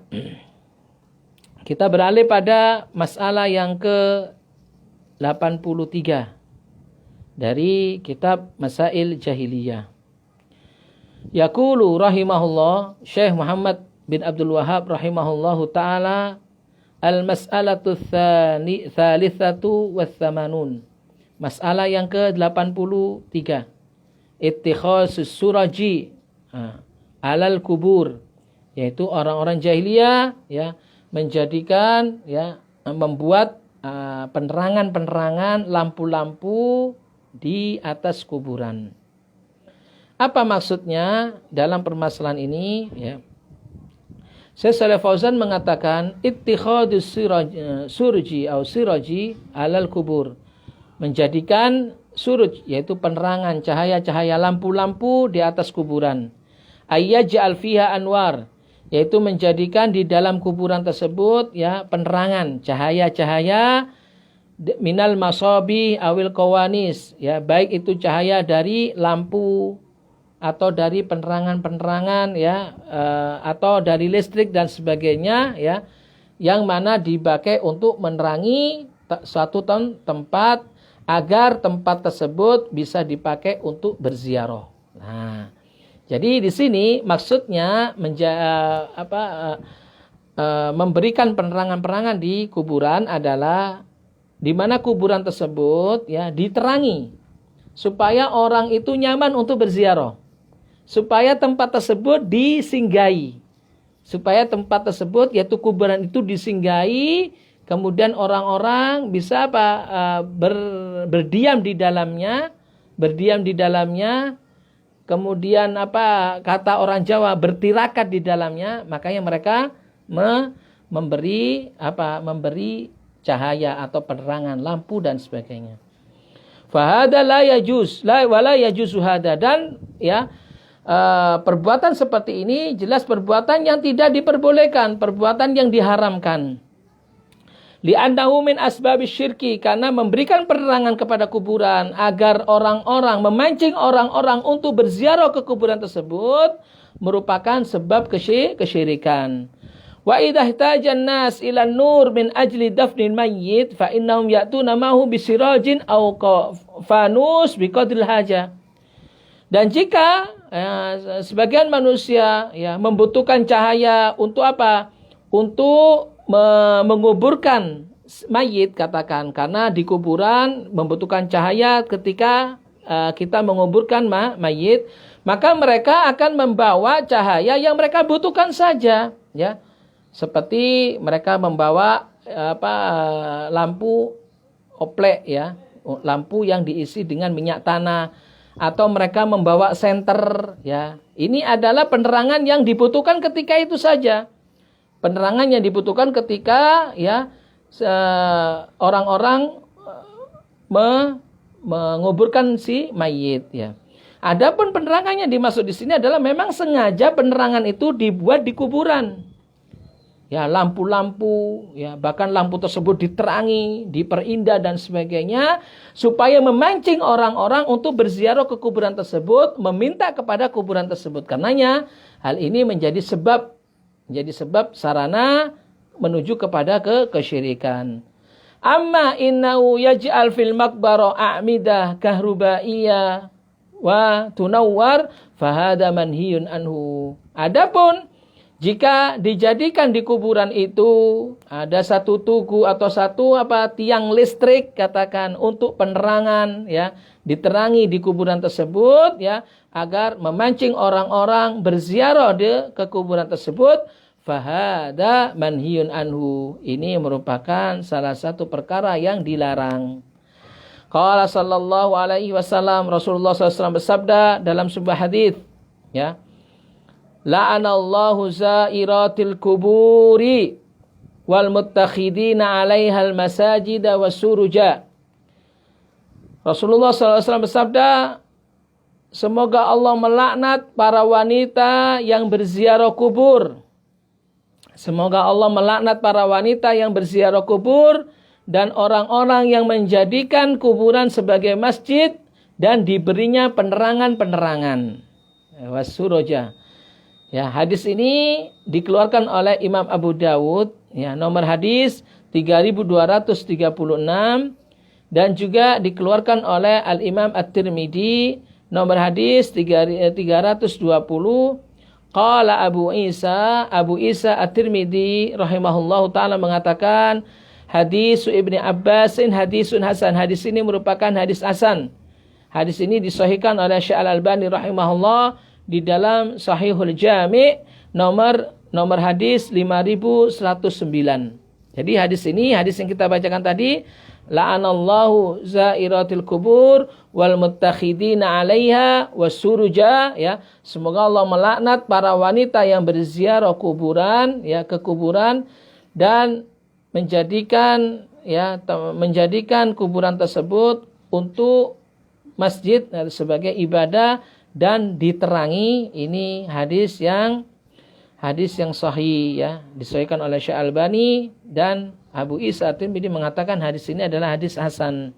kita beralih pada masalah yang ke-83 dari kitab Masail Jahiliyah. Yaqulu rahimahullah, Syekh Muhammad bin Abdul Wahhab rahimahullahu taala, al-mas'alatu tsalitsatu was-samanun. Masalah yang ke-83. Ittikhasus suraji alal kubur, yaitu orang-orang jahiliyah ya menjadikan ya membuat penerangan-penerangan, lampu-lampu di atas kuburan. Apa maksudnya dalam permasalahan ini ya? Syekh Shalih Fauzan mengatakan ittikhadus surji atau siraji alal kubur, menjadikan suruj yaitu penerangan, cahaya-cahaya lampu-lampu di atas kuburan. Ayyaj'al fiha anwar, yaitu menjadikan di dalam kuburan tersebut ya penerangan, cahaya-cahaya minal masabi awil qawanis, ya baik itu cahaya dari lampu atau dari penerangan-penerangan ya atau dari listrik dan sebagainya ya, yang mana dipakai untuk menerangi suatu tempat agar tempat tersebut bisa dipakai untuk berziarah. Nah, jadi di sini maksudnya memberikan penerangan-penerangan di kuburan adalah di mana kuburan tersebut ya diterangi supaya orang itu nyaman untuk berziarah, supaya tempat tersebut disinggahi, supaya tempat tersebut yaitu kuburan itu disinggahi, kemudian orang-orang bisa berdiam di dalamnya, kemudian kata orang Jawa bertirakat di dalamnya, makanya mereka memberi cahaya atau penerangan lampu dan sebagainya. Fahada la yajuz wala yajuzu hada, dan ya perbuatan seperti ini jelas perbuatan yang tidak diperbolehkan, perbuatan yang diharamkan. Li'annahu min asbabis syirki, karena memberikan penerangan kepada kuburan agar orang-orang memancing orang-orang untuk berziarah ke kuburan tersebut merupakan sebab kesyirikan. Wa idza ihtajan nas ila nur min ajli dafnil mayyit fa innahum ya'tuna mahu bisirajin aw fanus biqadril haja. Dan jika sebagian manusia ya membutuhkan cahaya untuk apa? Untuk menguburkan mayit, katakan, karena di kuburan membutuhkan cahaya ketika kita menguburkan mayit, maka mereka akan membawa cahaya yang mereka butuhkan saja, ya. Seperti mereka membawa lampu oplek, ya, lampu yang diisi dengan minyak tanah, atau mereka membawa senter, ya. Ini adalah penerangan yang dibutuhkan ketika itu saja. Penerangan yang dibutuhkan ketika ya orang-orang menguburkan si mayit, ya. Adapun penerangan yang dimaksud di sini adalah memang sengaja penerangan itu dibuat di kuburan. Ya, lampu-lampu, ya, bahkan lampu tersebut diterangi, diperindah dan sebagainya supaya memancing orang-orang untuk berziarah ke kuburan tersebut, meminta kepada kuburan tersebut. Karenanya hal ini menjadi sebab sarana menuju kepada kesyirikan. Amma innahu yaj'al fil maqbarah a'midah kahrubaiyah wa tunawwar fahada manhiyun anhu. Adapun jika dijadikan di kuburan itu ada satu tugu atau satu tiang listrik, katakan, untuk penerangan, ya, diterangi di kuburan tersebut, ya, agar memancing orang-orang berziarah ke kuburan tersebut, fahada manhiyun anhu. Ini merupakan salah satu perkara yang dilarang. Qala sallallahu alaihi wasallam, Rasulullah SAW bersabda dalam sebuah hadis, ya, la'anallahu zairatil kuburi wal muttakhidina 'alaihal masajida wasuruja. Rasulullah SAW bersabda, semoga Allah melaknat para wanita yang berziarah kubur. Semoga Allah melaknat para wanita yang berziarah kubur dan orang-orang yang menjadikan kuburan sebagai masjid dan diberinya penerangan-penerangan. Wasuruja. Ya, hadis ini dikeluarkan oleh Imam Abu Dawud, ya, nomor hadis 3236, dan juga dikeluarkan oleh Al-Imam At-Tirmidzi nomor hadis 320. Qala Abu Isa At-Tirmidzi rahimahullahu taala mengatakan, hadis Ibni Abbasin hadisun hasan. Hadis ini merupakan hadis hasan. Hadis ini disahihkan oleh Syekh Al-Albani rahimahullah di dalam Sahihul Jami' nomor hadis 5109. Jadi hadis ini, hadis yang kita bacakan tadi, la'anallahu zairatil kubur wal muttakhidina 'alaiha wasuruja, ya. Semoga Allah melaknat para wanita yang berziarah kuburan, ya, ke kuburan, dan menjadikan kuburan tersebut untuk masjid sebagai ibadah dan diterangi. Ini hadis yang sahih, ya, disahihkan oleh Syekh Albani, dan Abu Isa At-Tirmidzi mengatakan hadis ini adalah hadis hasan.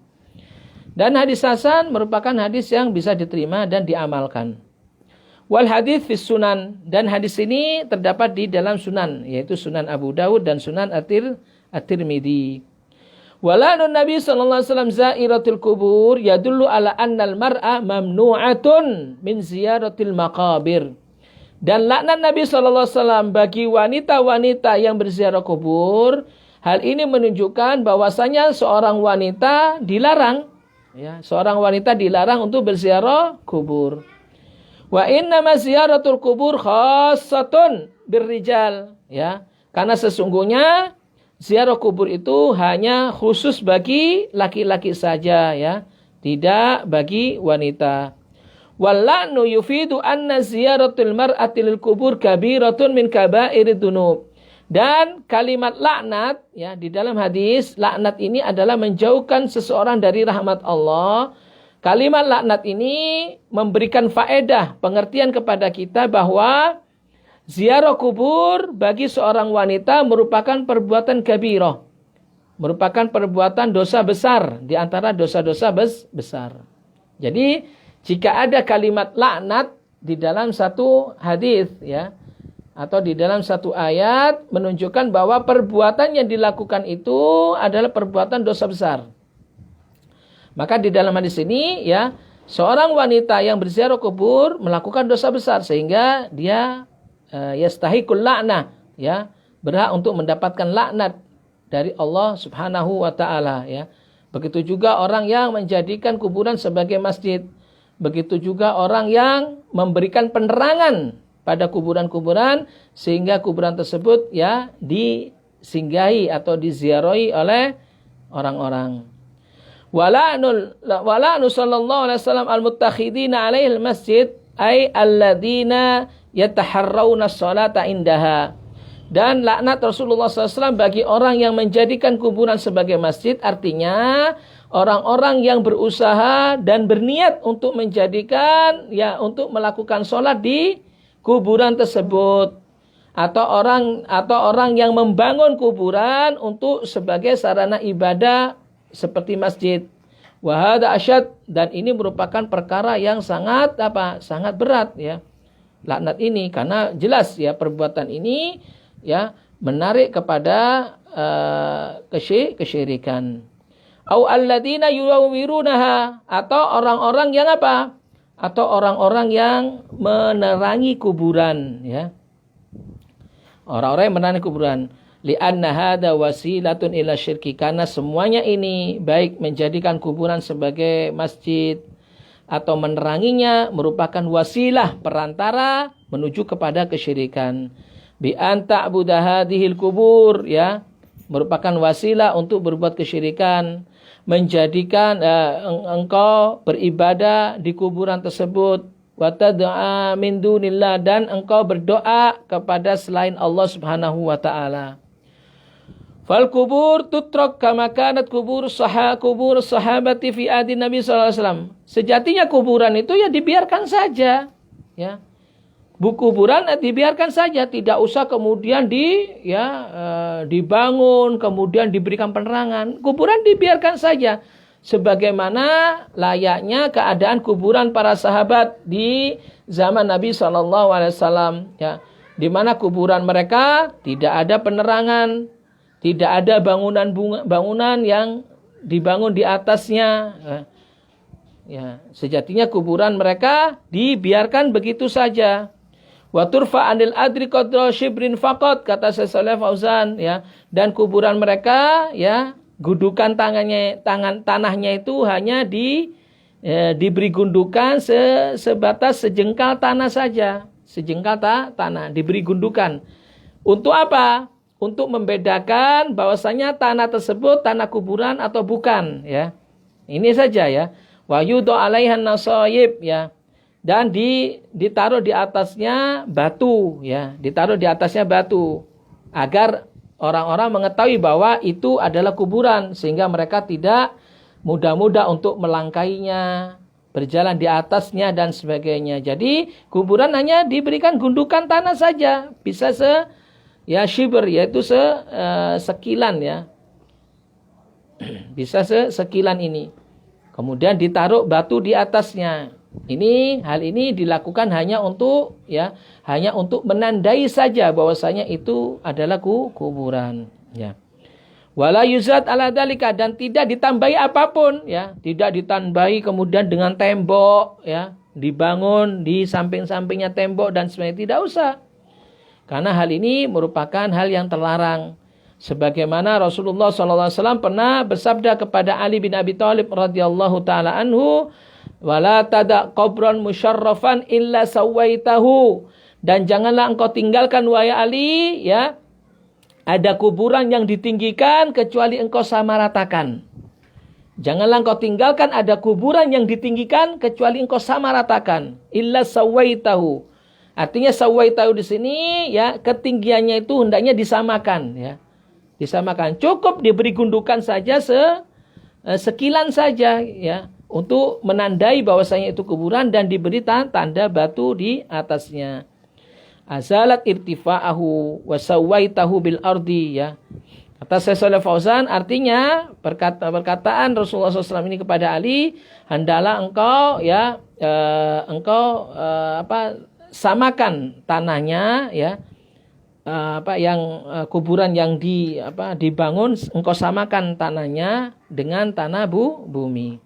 Dan hadis hasan merupakan hadis yang bisa diterima dan diamalkan. Wal hadis fis sunan, dan hadis ini terdapat di dalam sunan, yaitu Sunan Abu Dawud dan Sunan At-Tirmidzi. Walanun Nabi sallallahu alaihi wasallam zairatul kubur yadullu ala annal mar'a mamnu'atun min ziyaratil maqabir. Dan laknat Nabi sallallahu alaihi wasallam bagi wanita-wanita yang berziarah kubur, hal ini menunjukkan bahwasanya seorang wanita dilarang, ya, seorang wanita dilarang untuk berziarah kubur. Wa inna ma ziyaratul kubur khassatun birrijal, ya. Karena sesungguhnya ziarah kubur itu hanya khusus bagi laki-laki saja, ya, tidak bagi wanita. Walla'nu yufidu anna ziyaratul mar'ati lil kubur kabiratun min kabairid dzunub. Dan kalimat laknat, ya, di dalam hadis, laknat ini adalah menjauhkan seseorang dari rahmat Allah. Kalimat laknat ini memberikan faedah, pengertian kepada kita bahwa ziarah kubur bagi seorang wanita merupakan perbuatan kabirah. Merupakan perbuatan dosa besar di antara dosa-dosa besar. Jadi, jika ada kalimat laknat di dalam satu hadis, ya, atau di dalam satu ayat menunjukkan bahwa perbuatan yang dilakukan itu adalah perbuatan dosa besar. Maka di dalam hadis ini, ya, seorang wanita yang berziarah kubur melakukan dosa besar sehingga dia yastahiqul la'nah, ya, berhak untuk mendapatkan laknat dari Allah Subhanahu wa taala, ya. Begitu juga orang yang menjadikan kuburan sebagai masjid. Begitu juga orang yang memberikan penerangan pada kuburan-kuburan sehingga kuburan tersebut, ya, disinggahi atau diziarahi oleh orang-orang. Wala'nu sallallahu alaihi wasallam al-muttakhidina alaihi masjid ay alladzina yataharrauna sholata indaha. Dan laknat Rasulullah SAW bagi orang yang menjadikan kuburan sebagai masjid, artinya orang-orang yang berusaha dan berniat untuk menjadikan, ya, untuk melakukan sholat di kuburan tersebut, atau orang yang membangun kuburan untuk sebagai sarana ibadah seperti masjid. Wahada asyad, dan ini merupakan perkara yang sangat berat, ya, laknat ini, karena jelas, ya, perbuatan ini, ya, menarik kepada kesyirikan. Au alladzina yuwawirunaha, atau orang-orang yang apa? Atau orang-orang yang menerangi kuburan, ya. Orang-orang yang menerangi kuburan. Li'anna hadza wasilatun ila syirki, karena semuanya ini baik menjadikan kuburan sebagai masjid atau meneranginya merupakan wasilah perantara menuju kepada kesyirikan. Bi an ta'budu hadhil kubur, ya, merupakan wasilah untuk berbuat kesyirikan, menjadikan engkau beribadah di kuburan tersebut, wa tad'a min dunillah, dan engkau berdoa kepada selain Allah Subhanahu wa taala. Fal kubur tutrak kama kanat kubur sahabati fi adi Nabi sallallahu alaihi wasallam. Sejatinya kuburan itu ya dibiarkan saja, ya. Kuburan dibiarkan saja, tidak usah kemudian dibangun, kemudian diberikan penerangan. Kuburan dibiarkan saja sebagaimana layaknya keadaan kuburan para sahabat di zaman Nabi sallallahu alaihi wasallam, ya. Di mana kuburan mereka tidak ada penerangan, tidak ada bangunan yang dibangun di atasnya. Ya, sejatinya kuburan mereka dibiarkan begitu saja. Wa turfa anil adri qadra shibrin faqat, kata Syekh Shalih Fauzan, ya. Dan kuburan mereka, ya, gundukan tanahnya itu hanya diberi gundukan sebatas sejengkal tanah saja. Sejengkal tanah diberi gundukan. Untuk apa? Untuk membedakan bahwasanya tanah tersebut tanah kuburan atau bukan, ya. Ini saja, ya. Wa yudu 'alaihan nasayib, ya. Dan ditaruh di atasnya batu, ya. Ditaruh di atasnya batu agar orang-orang mengetahui bahwa itu adalah kuburan sehingga mereka tidak mudah-mudah untuk melangkainya, berjalan di atasnya dan sebagainya. Jadi kuburan hanya diberikan gundukan tanah saja, bisa shibr, yaitu sekilan, ya. Bisa sekilan ini. Kemudian ditaruh batu di atasnya. Hal ini dilakukan hanya untuk menandai saja bahwasanya itu adalah kuburan, ya. Wala yuzad ala dalika, dan tidak ditambahi apapun, ya, tidak ditambahi kemudian dengan tembok, ya, dibangun di samping-sampingnya tembok dan sebagainya, tidak usah. Karena hal ini merupakan hal yang terlarang. Sebagaimana Rasulullah SAW pernah bersabda kepada Ali bin Abi Thalib radhiyallahu taala anhu, wala tada qabran musyarrafan illa sawaitahu, dan janganlah engkau tinggalkan wahai Ali, ya, ada kuburan yang ditinggikan kecuali engkau samaratakan. Janganlah engkau tinggalkan ada kuburan yang ditinggikan kecuali engkau samaratakan. Illa sawaitahu. Artinya sawaitahu di sini, ya, ketinggiannya itu hendaknya disamakan, ya. Disamakan. Cukup diberi gundukan saja sekilan saja, ya, untuk menandai bahwasanya itu kuburan dan diberi tanda batu di atasnya. Azalat irtifa'ahu wa sawaitahu bil ardi, ya. Kata Syekh Shalih Fauzan, artinya perkataan Rasulullah SAW ini kepada Ali, hendaklah engkau, ya, samakan tanahnya, ya, kuburan yang dibangun, engkau samakan tanahnya dengan tanah bumi.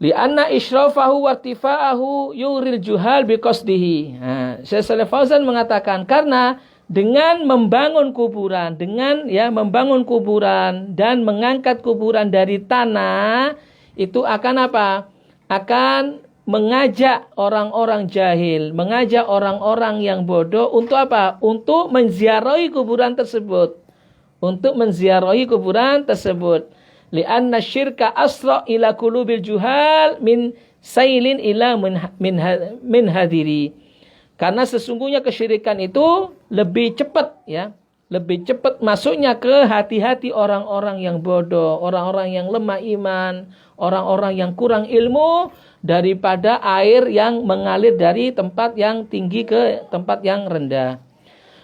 Li'anna isyrafahu wartifa'ahu yuril juhal biqasdihi. Nah, Syekh Shalih Fauzan mengatakan karena dengan membangun kuburan, membangun kuburan dan mengangkat kuburan dari tanah, itu akan apa? Akan mengajak orang-orang jahil, mengajak orang-orang yang bodoh untuk apa? Untuk menziarahi kuburan tersebut. Untuk menziarahi kuburan tersebut. Li'anna syirka asra ila qulubil juhal min sailin ila min hadiri. Karena sesungguhnya kesyirikan itu lebih cepat, ya, lebih cepat masuknya ke hati-hati orang-orang yang bodoh, orang-orang yang lemah iman, orang-orang yang kurang ilmu, daripada air yang mengalir dari tempat yang tinggi ke tempat yang rendah.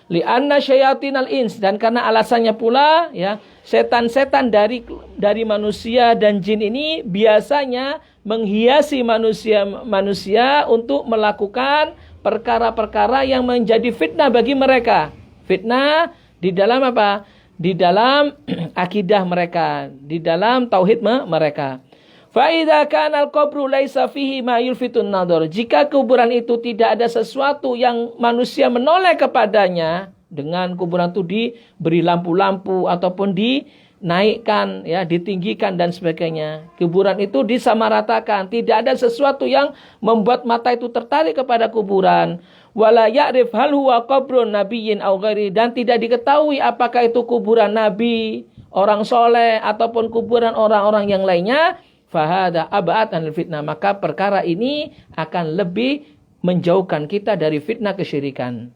Li'anna syayatinal ins, dan karena alasannya pula, ya, setan-setan dari manusia dan jin ini biasanya menghiasi manusia untuk melakukan perkara-perkara yang menjadi fitnah bagi mereka. Fitnah di dalam apa? Di dalam akidah mereka, di dalam tauhid mereka. Fa idza kana al-qabru laisa fihi ma yulfitun nadhar. Jika kuburan itu tidak ada sesuatu yang manusia menoleh kepadanya, dengan kuburan itu diberi lampu-lampu ataupun dinaikkan, ya, ditinggikan dan sebagainya. Kuburan itu disamaratakan, tidak ada sesuatu yang membuat mata itu tertarik kepada kuburan. Wala ya'rif hal huwa qabrun nabiyyin aw ghairi, dan tidak diketahui apakah itu kuburan nabi, orang soleh ataupun kuburan orang-orang yang lainnya. Fahada ab'ad anil fitnah, maka perkara ini akan lebih menjauhkan kita dari fitnah kesyirikan.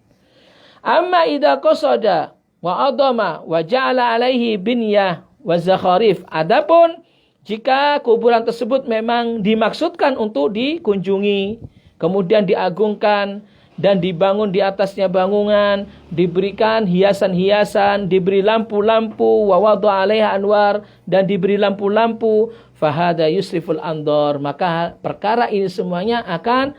Amma idza qasada wa adama wa ja'ala alaihi binyah wa zakharif. Adapun jika kuburan tersebut memang dimaksudkan untuk dikunjungi, kemudian diagungkan dan dibangun di atasnya bangunan, diberikan hiasan-hiasan, diberi lampu-lampu, wa wada 'alaiha anwar, dan diberi lampu-lampu, fahada yusriful andor, maka perkara ini semuanya akan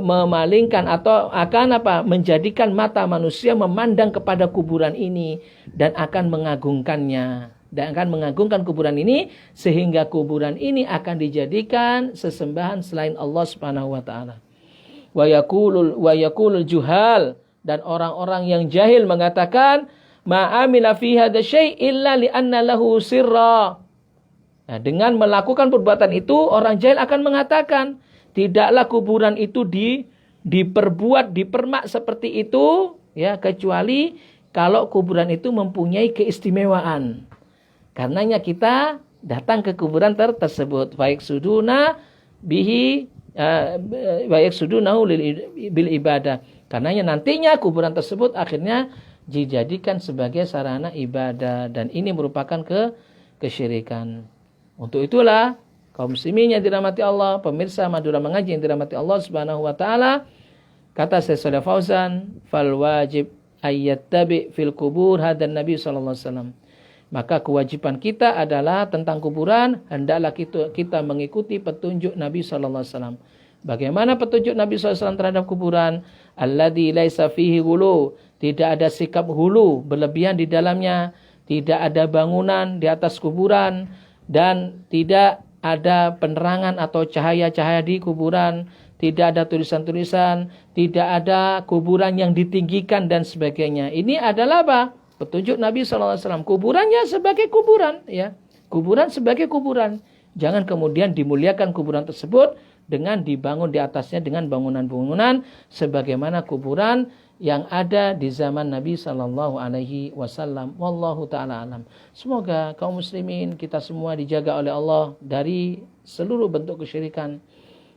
memalingkan atau akan menjadikan mata manusia memandang kepada kuburan ini dan akan mengagungkannya, dan akan mengagungkan kuburan ini sehingga kuburan ini akan dijadikan sesembahan selain Allah Subhanahu wa taala. Wa yaqulul juhal, dan orang-orang yang jahil mengatakan ma amila fi hadza syai' illa li anna lahu sirra. Nah, dengan melakukan perbuatan itu orang jahil akan mengatakan tidaklah kuburan itu dipermak seperti itu, ya, kecuali kalau kuburan itu mempunyai keistimewaan. Karenanya kita datang ke kuburan tersebut. Baik suduna bihi baik sudunahu bil ibadah. Karenanya nantinya kuburan tersebut akhirnya dijadikan sebagai sarana ibadah, dan ini merupakan kesyirikan. Untuk itulah kaum muslimin yang dirahmati Allah, pemirsa Madura Mengaji yang dirahmati Allah Subhanahu wa taala, kata Syekh Shalih Fauzan, fal wajib ayyattabi fil kubur hadan Nabi sallallahu alaihi wasallam. Maka kewajiban kita adalah tentang kuburan, hendaklah kita mengikuti petunjuk Nabi sallallahu alaihi wasallam. Bagaimana petunjuk Nabi sallallahu alaihi wasallam terhadap kuburan? Alladzi laisa fihi ghulu, tidak ada sikap hulu, berlebihan di dalamnya, tidak ada bangunan di atas kuburan, dan tidak ada penerangan atau cahaya-cahaya di kuburan, tidak ada tulisan-tulisan, tidak ada kuburan yang ditinggikan dan sebagainya. Ini adalah apa? Petunjuk Nabi SAW. Kuburannya sebagai kuburan, ya. Kuburan sebagai kuburan. Jangan kemudian dimuliakan kuburan tersebut dengan dibangun di atasnya dengan bangunan-bangunan sebagaimana kuburan yang ada di zaman Nabi Sallallahu Alaihi Wasallam. Wallahu taala alam. Semoga kaum muslimin kita semua dijaga oleh Allah dari seluruh bentuk kesyirikan,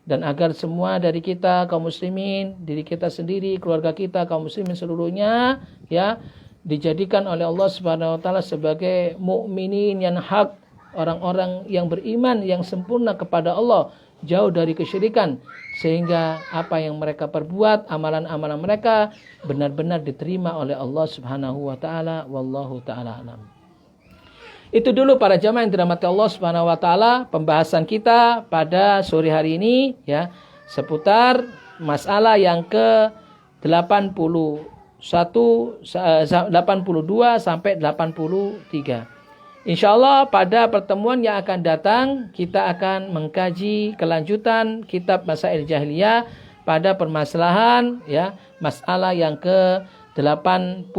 dan agar semua dari kita kaum muslimin, diri kita sendiri, keluarga kita kaum muslimin seluruhnya, ya, dijadikan oleh Allah Subhanahu wa taala sebagai mukminin yang hak, orang-orang yang beriman yang sempurna kepada Allah, jauh dari kesyirikan, sehingga apa yang mereka perbuat, amalan-amalan mereka benar-benar diterima oleh Allah Subhanahu wa taala. Wallahu taala alam. Itu dulu para jamaah yang dirahmati Allah Subhanahu wa taala, pembahasan kita pada sore hari ini, ya, seputar masalah yang ke 82 sampai 83. Insyaallah pada pertemuan yang akan datang kita akan mengkaji kelanjutan kitab Masail Jahiliyah pada permasalahan, ya, masalah yang ke-84.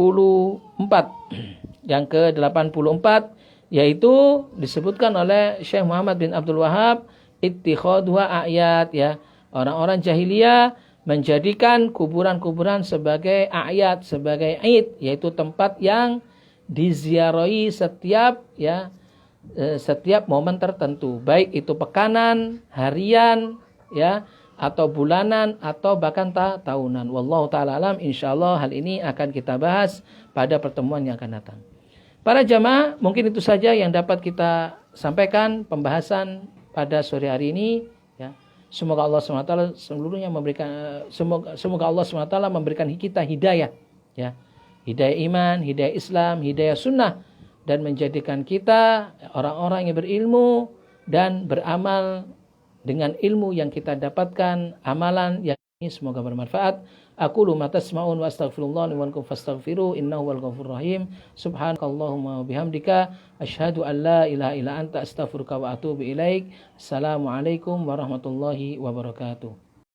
Yang ke-84 yaitu disebutkan oleh Syekh Muhammad bin Abdul Wahab, ittikhadha a'yad, ya. Orang-orang jahiliyah menjadikan kuburan-kuburan sebagai a'yad, sebagai id, yaitu tempat yang diziarahi setiap, ya, setiap momen tertentu, baik itu pekanan, harian, ya, atau bulanan, atau bahkan tahunan. Wallahu taala alam. Insyaallah hal ini akan kita bahas pada pertemuan yang akan datang. Para jamaah, mungkin itu saja yang dapat kita sampaikan pembahasan pada sore hari ini, ya. Semoga Allah SWT seluruhnya memberikan, semoga Allah SWT memberikan kita hidayah, ya. Hidayah iman, hidayah Islam, hidayah sunnah, dan menjadikan kita orang-orang yang berilmu dan beramal dengan ilmu yang kita dapatkan, amalan yang ini semoga bermanfaat. Aqulu ma tasma'un wa astaghfirullah li wa lakum fastaghfiruhu innahu wal ghafurur rahim. Subhanakallahumma wa bihamdika asyhadu an la ilaha illa anta astaghfiruka wa atubu ilaik. Assalamualaikum warahmatullahi wabarakatuh.